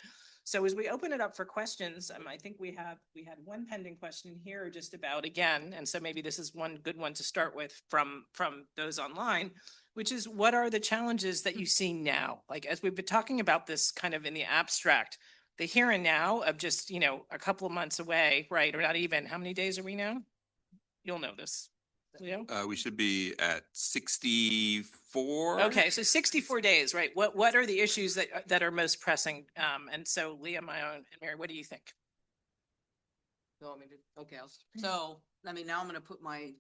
So as we open it up for questions, I think we had one pending question here just about, again, and so maybe this is one good one to start with from those online, which is what are the challenges that you see now? Like, as we've been talking about this kind of in the abstract, the here and now of just, a couple of months away, right? Or not even, how many days are we now? You'll know this. Leo? We should be at 64. Okay, so 64 days, right? What are the issues that are most pressing? And so Leah, Maya, and Mary, what do you think? Okay. So, now I'm going to put my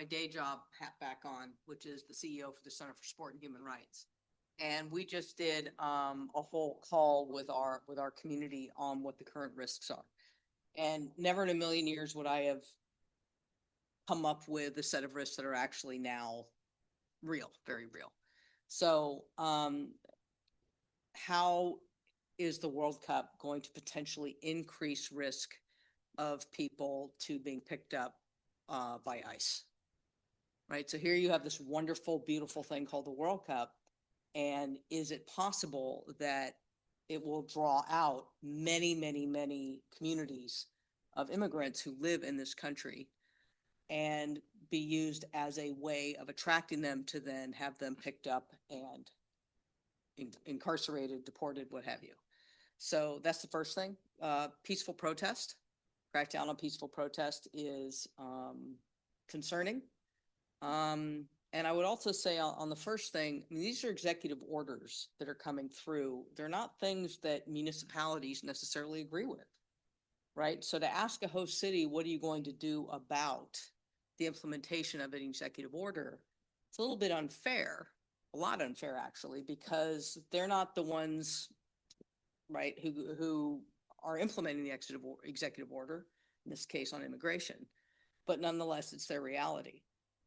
day job hat back on, which is the CEO for the Center for Sport and Human Rights. And we just did a whole call with our community on what the current risks are. And never in a million years would I have come up with a set of risks that are actually now real, very real. So how is the World Cup going to potentially increase risk of people to being picked up by ICE? Right. So here you have this wonderful, beautiful thing called the World Cup. And is it possible that it will draw out many, many, many communities of immigrants who live in this country and be used as a way of attracting them to then have them picked up and incarcerated, deported, what have you? So that's the first thing. Peaceful protest, crackdown on peaceful protest is concerning. And I would also say on the first thing, these are executive orders that are coming through. They're not things that municipalities necessarily agree with, right? So to ask a host city, what are you going to do about the implementation of an executive order? It's a little bit unfair, a lot unfair actually, because they're not the ones, right, who are implementing the executive order, in this case on immigration, but nonetheless, it's their reality.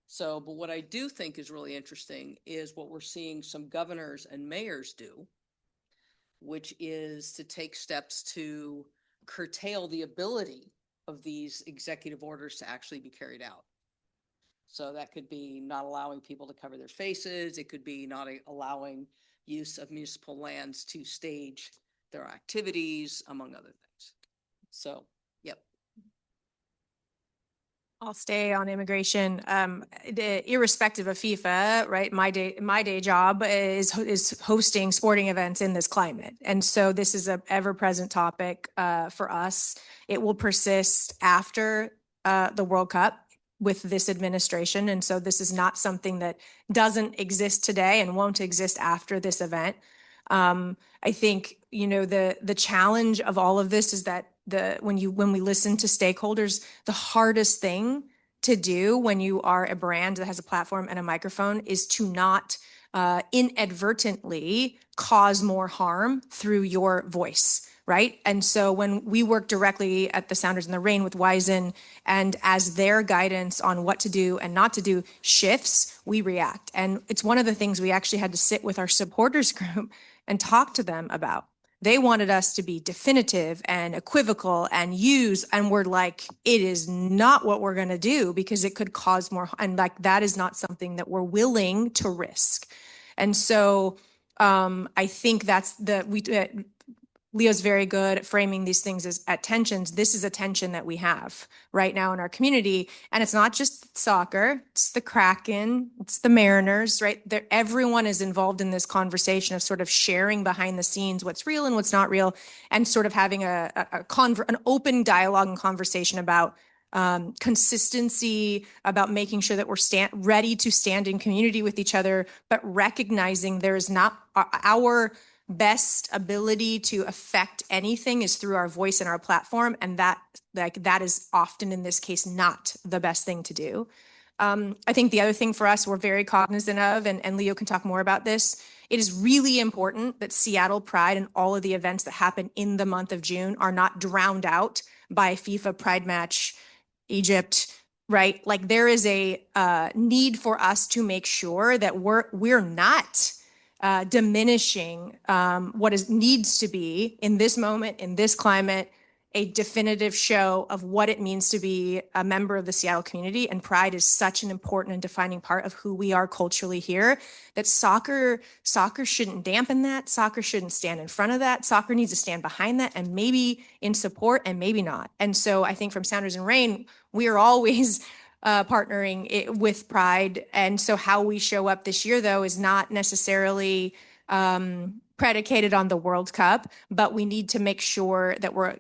So, but what I do think is really interesting is what we're seeing some governors and mayors do, which is to take steps to curtail the ability of these executive orders to actually be carried out. So that could be not allowing people to cover their faces. It could be not allowing use of municipal lands to stage their activities, among other things. So, yep. I'll stay on immigration. Irrespective of FIFA, right? My day job is hosting sporting events in this climate, and so this is a ever-present topic for us. It will persist after the World Cup with this administration, and so this is not something that doesn't exist today and won't exist after this event. I think, you know, the challenge of all of this is that when we listen to stakeholders, the hardest thing to do when you are a brand that has a platform and a microphone is to not inadvertently cause more harm through your voice, right? And so when we work directly at the Sounders in the Rain with Wizen, and as their guidance on what to do and not to do shifts, we react. And it's one of the things we actually had to sit with our supporters group and talk to them about. They wanted us to be definitive and equivocal and and we're like, it is not what we're going to do because it could cause more. And like, that is not something that we're willing to risk. And so I think that's Leo's very good at framing these things as at tensions. This is a tension that we have right now in our community. And it's not just soccer, it's the Kraken, it's the Mariners, right? Everyone is involved in this conversation of sort of sharing behind the scenes what's real and what's not real, and sort of having an open dialogue and conversation about consistency, about making sure that we're ready to stand in community with each other, but recognizing there is not our best ability to affect anything is through our voice and our platform. And that is often in this case, not the best thing to do. I think the other thing for us, we're very cognizant of, and Leo can talk more about this, it is really important that Seattle Pride and all of the events that happen in the month of June are not drowned out by FIFA Pride Match, Egypt, right? Like there is a need for us to make sure that we're not diminishing what needs to be in this moment, in this climate, a definitive show of what it means to be a member of the Seattle community. And pride is such an important and defining part of who we are culturally here, that soccer shouldn't dampen that. Soccer shouldn't stand in front of that. Soccer needs to stand behind that, and maybe in support and maybe not. And so I think from Sounders and Rain, we are always partnering with Pride. And so how we show up this year, though, is not necessarily predicated on the World Cup, but we need to make sure that we're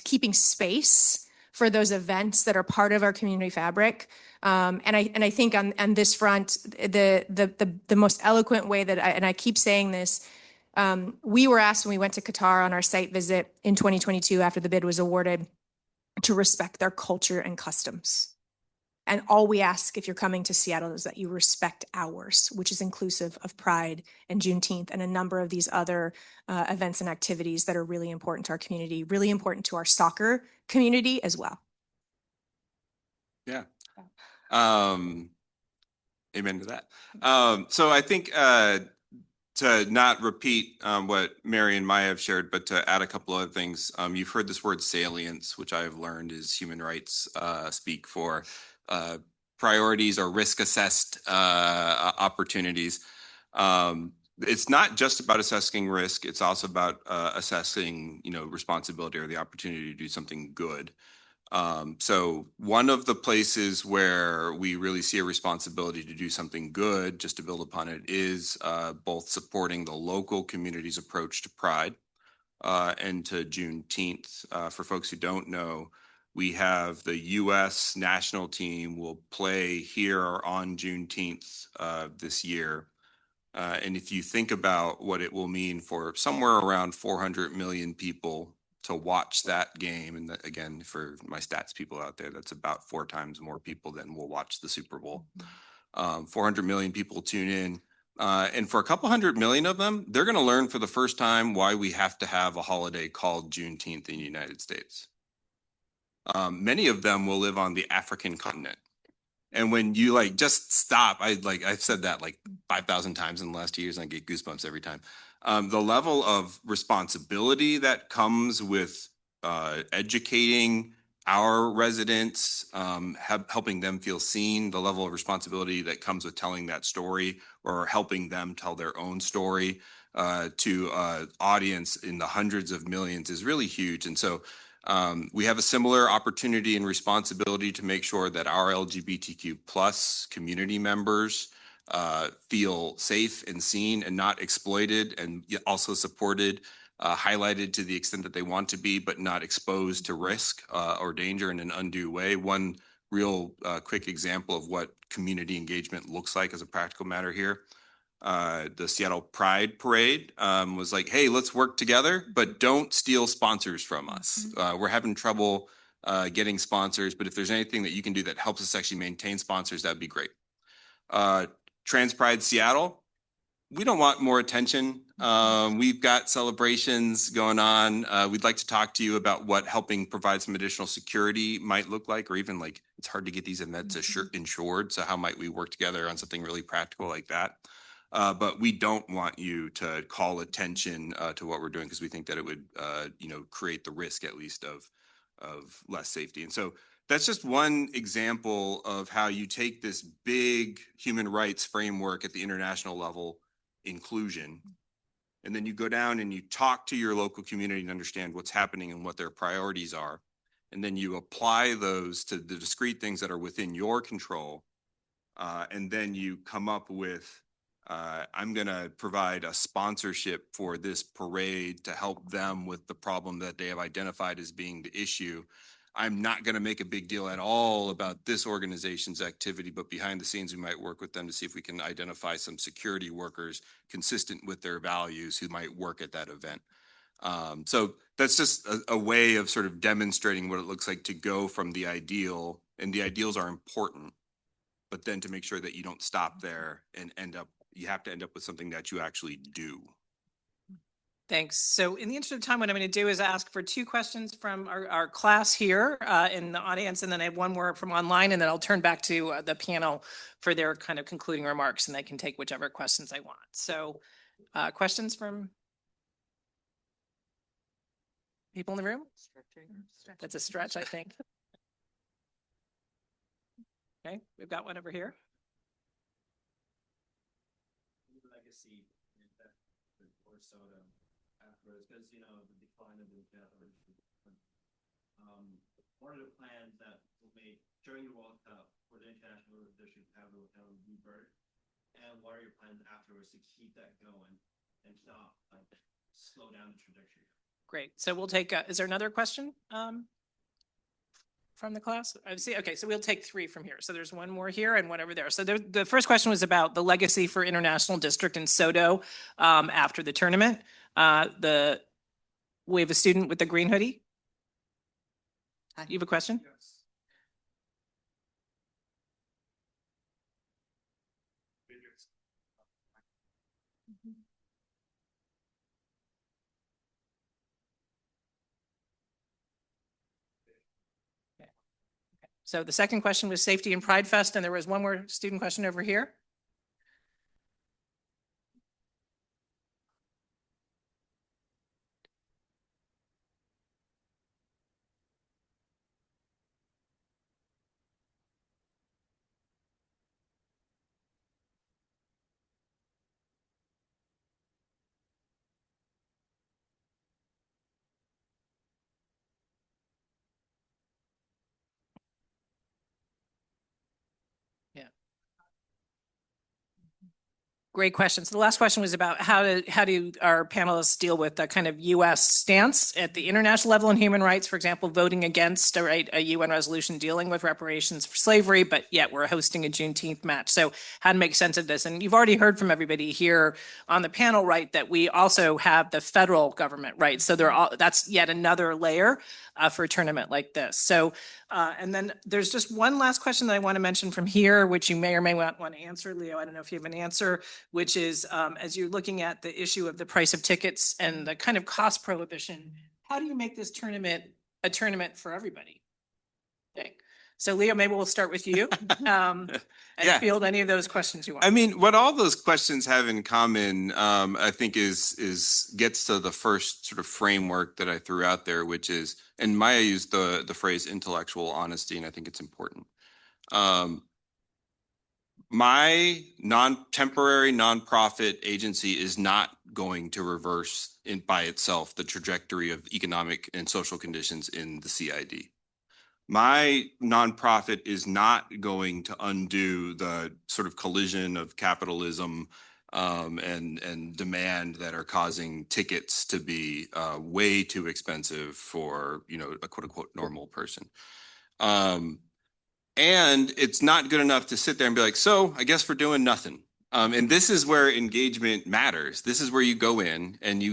keeping space for those events that are part of our community fabric. And I think on this front, the most eloquent way that and I keep saying this, we were asked when we went to Qatar on our site visit in 2022 after the bid was awarded to respect their culture and customs. And all we ask if you're coming to Seattle is that you respect ours, which is inclusive of Pride and Juneteenth and a number of these other events and activities that are really important to our community, really important to our soccer community as well. Yeah. Amen to that. So I think to not repeat what Mary and Maya have shared, but to add a couple other things, you've heard this word salience, which I have learned is human rights speak for priorities or risk assessed opportunities. It's not just about assessing risk. It's also about assessing, responsibility or the opportunity to do something good. So one of the places where we really see a responsibility to do something good, just to build upon it, is both supporting the local community's approach to Pride and to Juneteenth. For folks who don't know, we have the U.S. national team will play here on Juneteenth this year. And if you think about what it will mean for somewhere around 400 million people to watch that game, and again, for my stats people out there, that's about 4 times more people than will watch the Super Bowl. 400 million people tune in. And for a couple 100 million of them, they're going to learn for the first time why we have to have a holiday called Juneteenth in the United States. Many of them will live on the African continent. And when you just stop, I've said that 5,000 times in the last 2 years, and I get goosebumps every time. The level of responsibility that comes with educating our residents, helping them feel seen, the level of responsibility that comes with telling that story or helping them tell their own story to audience in the hundreds of millions is really huge. And so we have a similar opportunity and responsibility to make sure that our LGBTQ plus community members feel safe and seen and not exploited, and also supported, highlighted to the extent that they want to be, but not exposed to risk or danger in an undue way. One real quick example of what community engagement looks like as a practical matter here. The Seattle Pride Parade was like, hey, let's work together, but don't steal sponsors from us. We're having trouble getting sponsors, but if there's anything that you can do that helps us actually maintain sponsors, that'd be great. Trans Pride Seattle, we don't want more attention. We've got celebrations going on. We'd like to talk to you about what helping provide some additional security might look like, or even like, it's hard to get these events insured. So how might we work together on something really practical like that? But we don't want you to call attention to what we're doing, because we think that it would, create the risk at least of less safety. And so that's just one example of how you take this big human rights framework at the international level, inclusion, and then you go down and you talk to your local community and understand what's happening and what their priorities are. And then you apply those to the discrete things that are within your control. And then you come up with, I'm going to provide a sponsorship for this parade to help them with the problem that they have identified as being the issue. I'm not going to make a big deal at all about this organization's activity, but behind the scenes, we might work with them to see if we can identify some security workers consistent with their values who might work at that event. So that's just a way of sort of demonstrating what it looks like to go from the ideal, and the ideals are important, but then to make sure that you don't stop there and you have to end up with something that you actually do. Thanks. So in the interest of time, what I'm going to do is ask for 2 questions from our class here in the audience, and then I have one more from online, and then I'll turn back to the panel for their kind of concluding remarks, and they can take whichever questions I want. So questions from people in the room? That's a stretch, I think. Okay, we've got one over here. Legacy or soda afterwards, because the decline of the one of the plans that was made during the World Cup for the international district have a rebirth, and what are your plans afterwards to keep that going and not slow down the trajectory? Great. So we'll take. Is there another question from the class? I see. Okay, so we'll take 3 from here. So there's one more here and one over there. So the first question was about the legacy for International District in SoDo after the tournament. We have a student with the green hoodie. Hi. You have a question? Yes. So the second question was safety and Pride Fest, and there was one more student question over here. Great question. So the last question was about how do our panelists deal with the kind of U.S. stance at the international level in human rights, for example, voting against a UN resolution dealing with reparations for slavery, but yet we're hosting a Juneteenth match. So how to make sense of this. And you've already heard from everybody here on the panel, right, that we also have the federal government, right? So that's yet another layer for a tournament like this. So, and then there's just one last question that I want to mention from here, which you may or may not want to answer, Leo. I don't know if you have an answer, which is as you're looking at the issue of the price of tickets and the kind of cost prohibition, how do you make this tournament a tournament for everybody? Okay. So Leo, maybe we'll start with you and Yeah. field any of those questions you want. I mean, what all those questions have in common, I think is gets to the first sort of framework that I threw out there, which is, and Maya used the phrase intellectual honesty, and I think it's important. My temporary nonprofit agency is not going to reverse by itself the trajectory of economic and social conditions in the CID. My nonprofit is not going to undo the sort of collision of capitalism and demand that are causing tickets to be way too expensive for, a quote unquote normal person. And it's not good enough to sit there and be like, so I guess we're doing nothing. And this is where engagement matters. This is where you go in and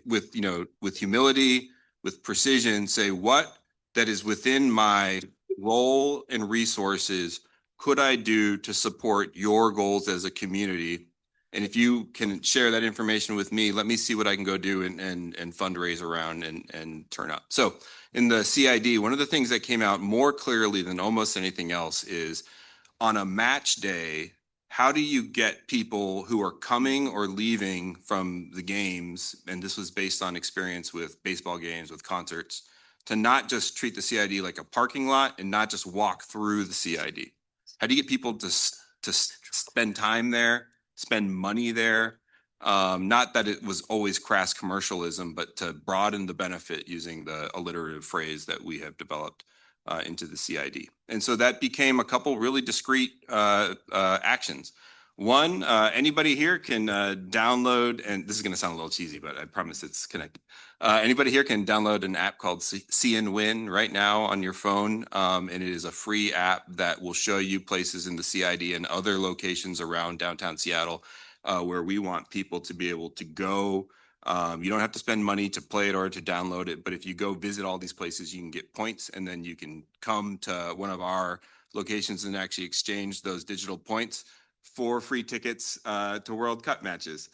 with humility, with precision, say what that is within my role and resources could I do to support your goals as a community? And if you can share that information with me, let me see what I can go do and fundraise around and turn up. So in the CID, one of the things that came out more clearly than almost anything else is on a match day, how do you get people who are coming or leaving from the games, and this was based on experience with baseball games, with concerts, to not just treat the CID like a parking lot and not just walk through the CID? How do you get people to spend time there, spend money there? Not that it was always crass commercialism, but to broaden the benefit using the alliterative phrase that we have developed into the CID. And so that became a couple really discrete actions. One, anybody here can download, and this is going to sound a little cheesy, but I promise it's connected. Anybody here can download an app called See and Win right now on your phone. And it is a free app that will show you places in the CID and other locations around downtown Seattle where we want people to be able to go. You don't have to spend money to play it or to download it, but if you go visit all these places, you can get points, and then you can come to one of our locations and actually exchange those digital points for free tickets to World Cup matches.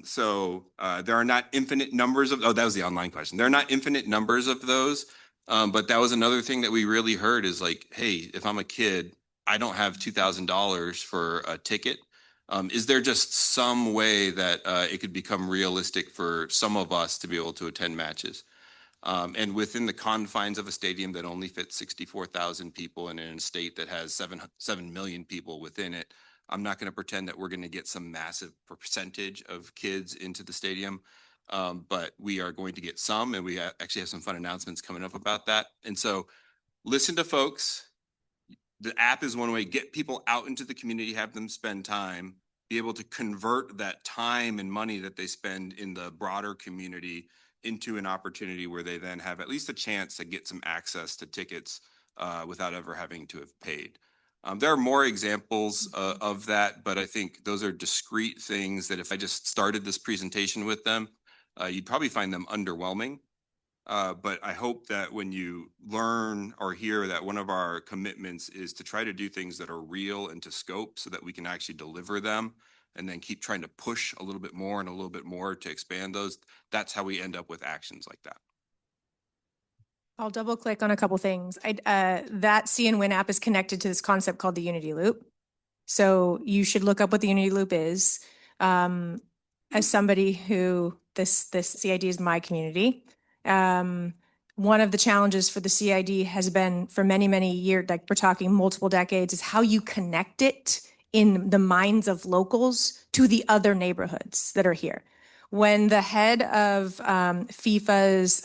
So there are not infinite numbers of, that was the online question. There are not infinite numbers of those, but that was another thing that we really heard is like, hey, if I'm a kid, I don't have $2,000 for a ticket. Is there just some way that it could become realistic for some of us to be able to attend matches? And within the confines of a stadium that only fits 64,000 people and in a state that has 7 million people within it, I'm not going to pretend that we're going to get some massive percentage of kids into the stadium, but we are going to get some, and we actually have some fun announcements coming up about that. And so listen to folks. The app is one way, get people out into the community, have them spend time, be able to convert that time and money that they spend in the broader community into an opportunity where they then have at least a chance to get some access to tickets without ever having to have paid. There are more examples of that, but I think those are discrete things that if I just started this presentation with them, you'd probably find them underwhelming. But I hope that when you learn or hear that one of our commitments is to try to do things that are real and to scope so that we can actually deliver them and then keep trying to push a little bit more and a little bit more to expand those, that's how we end up with actions like that. I'll double click on a couple things. That See and Win app is connected to this concept called the Unity Loop. So you should look up what the Unity Loop is. As somebody who this CID is my community, one of the challenges for the CID has been for many, many years, like we're talking multiple decades, is how you connect it in the minds of locals to the other neighborhoods that are here. When the head of FIFA's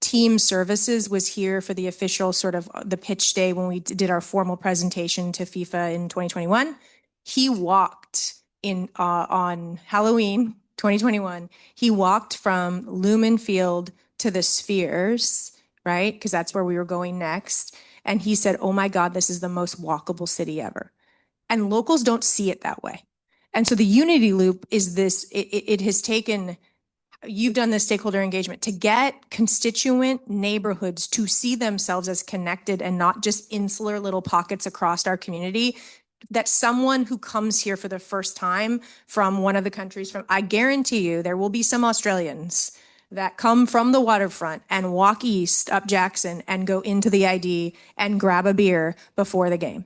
team services was here for the official sort of the pitch day when we did our formal presentation to FIFA in 2021, he walked in on Halloween 2021. He walked from Lumen Field to the Spheres, right? Because that's where we were going next. And he said, "Oh my God, this is the most walkable city ever." And locals don't see it that way. And so the Unity Loop is this, it has taken, you've done this stakeholder engagement to get constituent neighborhoods to see themselves as connected and not just insular little pockets across our community, that someone who comes here for the first time from one of the countries from, I guarantee you there will be some Australians that come from the waterfront and walk east up Jackson and go into the ID and grab a beer before the game.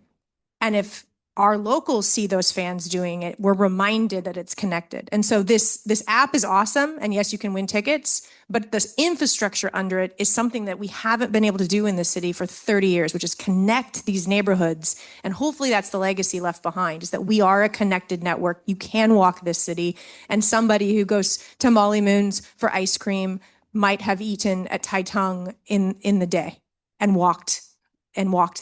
And if our locals see those fans doing it, we're reminded that it's connected. And so this app is awesome. And yes, you can win tickets, but this infrastructure under it is something that we haven't been able to do in the city for 30 years, which is connect these neighborhoods. And hopefully that's the legacy left behind, is that we are a connected network. You can walk this city, and somebody who goes to Molly Moon's for ice cream might have eaten at Tai Tung in the day and walked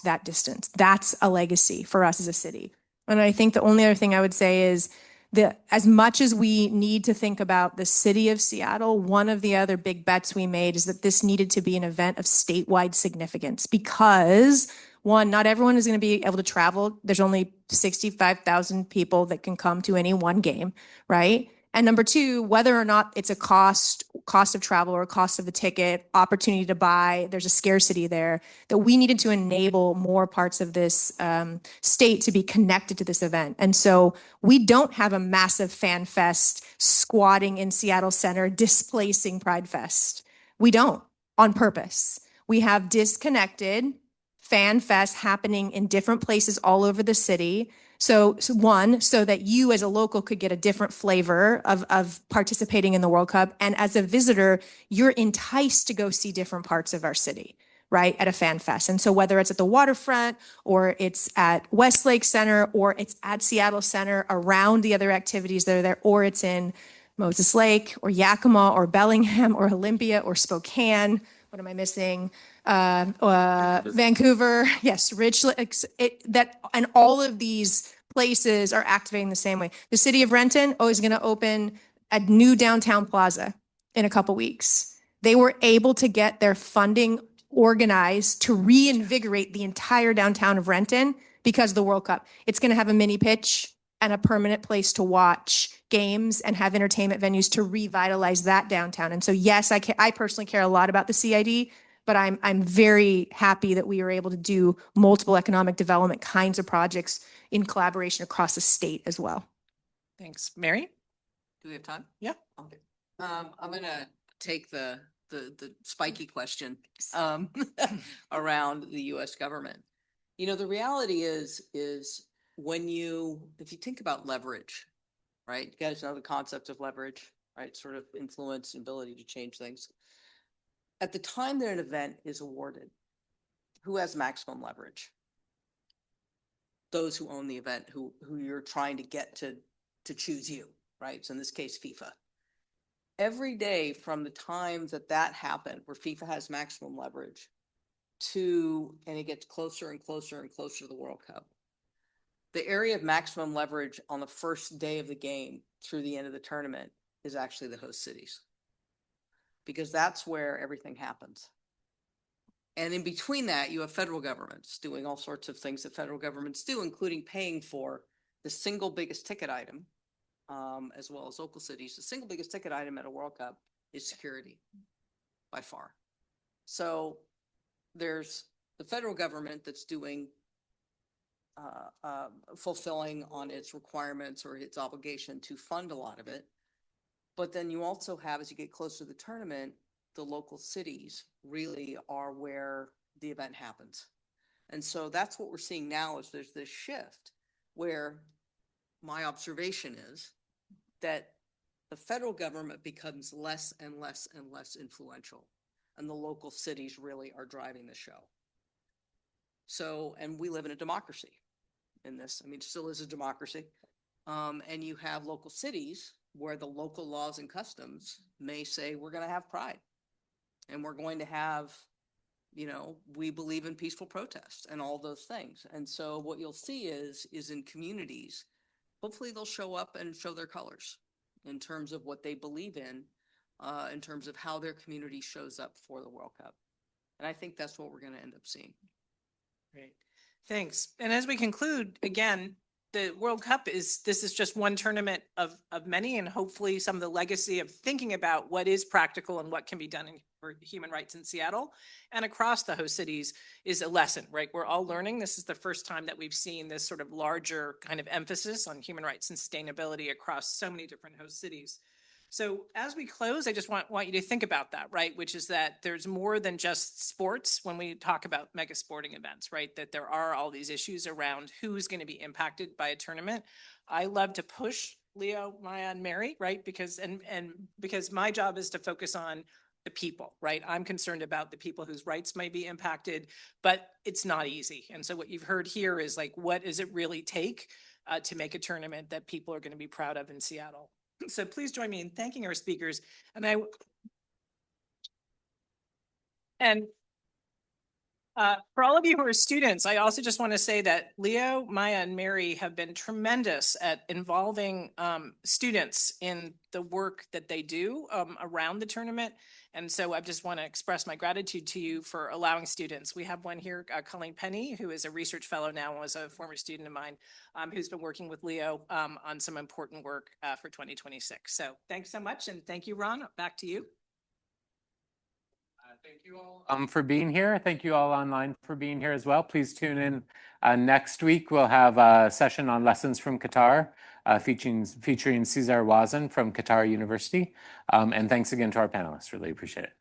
that distance. That's a legacy for us as a city. And I think the only other thing I would say is that as much as we need to think about the city of Seattle, one of the other big bets we made is that this needed to be an event of statewide significance, because one, not everyone is going to be able to travel. There's only 65,000 people that can come to any one game, right? And number two, whether or not it's a cost of travel or cost of the ticket, opportunity to buy, there's a scarcity there, that we needed to enable more parts of this state to be connected to this event. And so we don't have a massive fan fest squatting in Seattle Center, displacing Pride Fest. We don't, on purpose. We have disconnected fan fest happening in different places all over the city. So one, so that you as a local could get a different flavor of participating in the World Cup. And as a visitor, you're enticed to go see different parts of our city, right, at a fan fest. And so whether it's at the waterfront or it's at Westlake Center or it's at Seattle Center around the other activities that are there, or it's in Moses Lake or Yakima or Bellingham or Olympia or Spokane. What am I missing? Vancouver, yes, Richland, and all of these places are activating the same way. The city of Renton is going to open a new downtown plaza in a couple weeks. They were able to get their funding organized to reinvigorate the entire downtown of Renton because of the World Cup. It's going to have a mini pitch and a permanent place to watch games and have entertainment venues to revitalize that downtown. And so, yes, I personally care a lot about the CID, but I'm very happy that we were able to do multiple economic development kinds of projects in collaboration across the state as well. Thanks. Mary? Do we have time? Yeah. Okay. I'm gonna take the spiky question around the US government. You know, the reality is if you think about leverage, right? You guys know the concept of leverage, right? Sort of influence and ability to change things. At the time that an event is awarded, who has maximum leverage? Those who own the event, who you're trying to get to choose you, right? So in this case, FIFA. Every day from the time that happened, where FIFA has maximum leverage, and it gets closer and closer and closer to the World Cup, the area of maximum leverage on the first day of the game through the end of the tournament is actually the host cities, because that's where everything happens. And in between that, you have federal governments doing all sorts of things that federal governments do, including paying for the single biggest ticket item, as well as local cities. The single biggest ticket item at a World Cup is security, by far. So there's the federal government that's doing fulfilling on its requirements or its obligation to fund a lot of it. But then you also have, as you get closer to the tournament, the local cities really are where the event happens. And so that's what we're seeing now, is there's this shift where my observation is that the federal government becomes less and less and less influential, and the local cities really are driving the show. So, and we live in a democracy in this. I mean, it still is a democracy. And you have local cities where the local laws and customs may say, we're going to have pride, and we're going to have, we believe in peaceful protest and all those things. And so what you'll see is in communities, hopefully they'll show up and show their colors in terms of what they believe in terms of how their community shows up for the World Cup. And I think that's what we're going to end up seeing. Great. Thanks. And as we conclude, again, the World Cup this is just one tournament of many, and hopefully some of the legacy of thinking about what is practical and what can be done for human rights in Seattle and across the host cities is a lesson, right? We're all learning. This is the first time that we've seen this sort of larger kind of emphasis on human rights and sustainability across so many different host cities. So as we close, I just want you to think about that, right? Which is that there's more than just sports when we talk about mega sporting events, right? That there are all these issues around who's going to be impacted by a tournament. I love to push Leo, Maya, and Mary, right? Because because my job is to focus on the people, right? I'm concerned about the people whose rights may be impacted, but it's not easy. And so what you've heard here is like, what does it really take to make a tournament that people are going to be proud of in Seattle? So please join me in thanking our speakers. And for all of you who are students, I also just want to say that Leo, Maya, and Mary have been tremendous at involving students in the work that they do around the tournament. And so I just want to express my gratitude to you for allowing students. We have one here, Colleen Penny, who is a research fellow now and was a former student of mine, who's been working with Leo on some important work for 2026. So thanks so much. And thank you, Ron. Back to you. Thank you all for being here. Thank you all online for being here as well. Please tune in next week. We'll have a session on lessons from Qatar featuring Cesar Wazan from Qatar University. And thanks again to our panelists. Really appreciate it.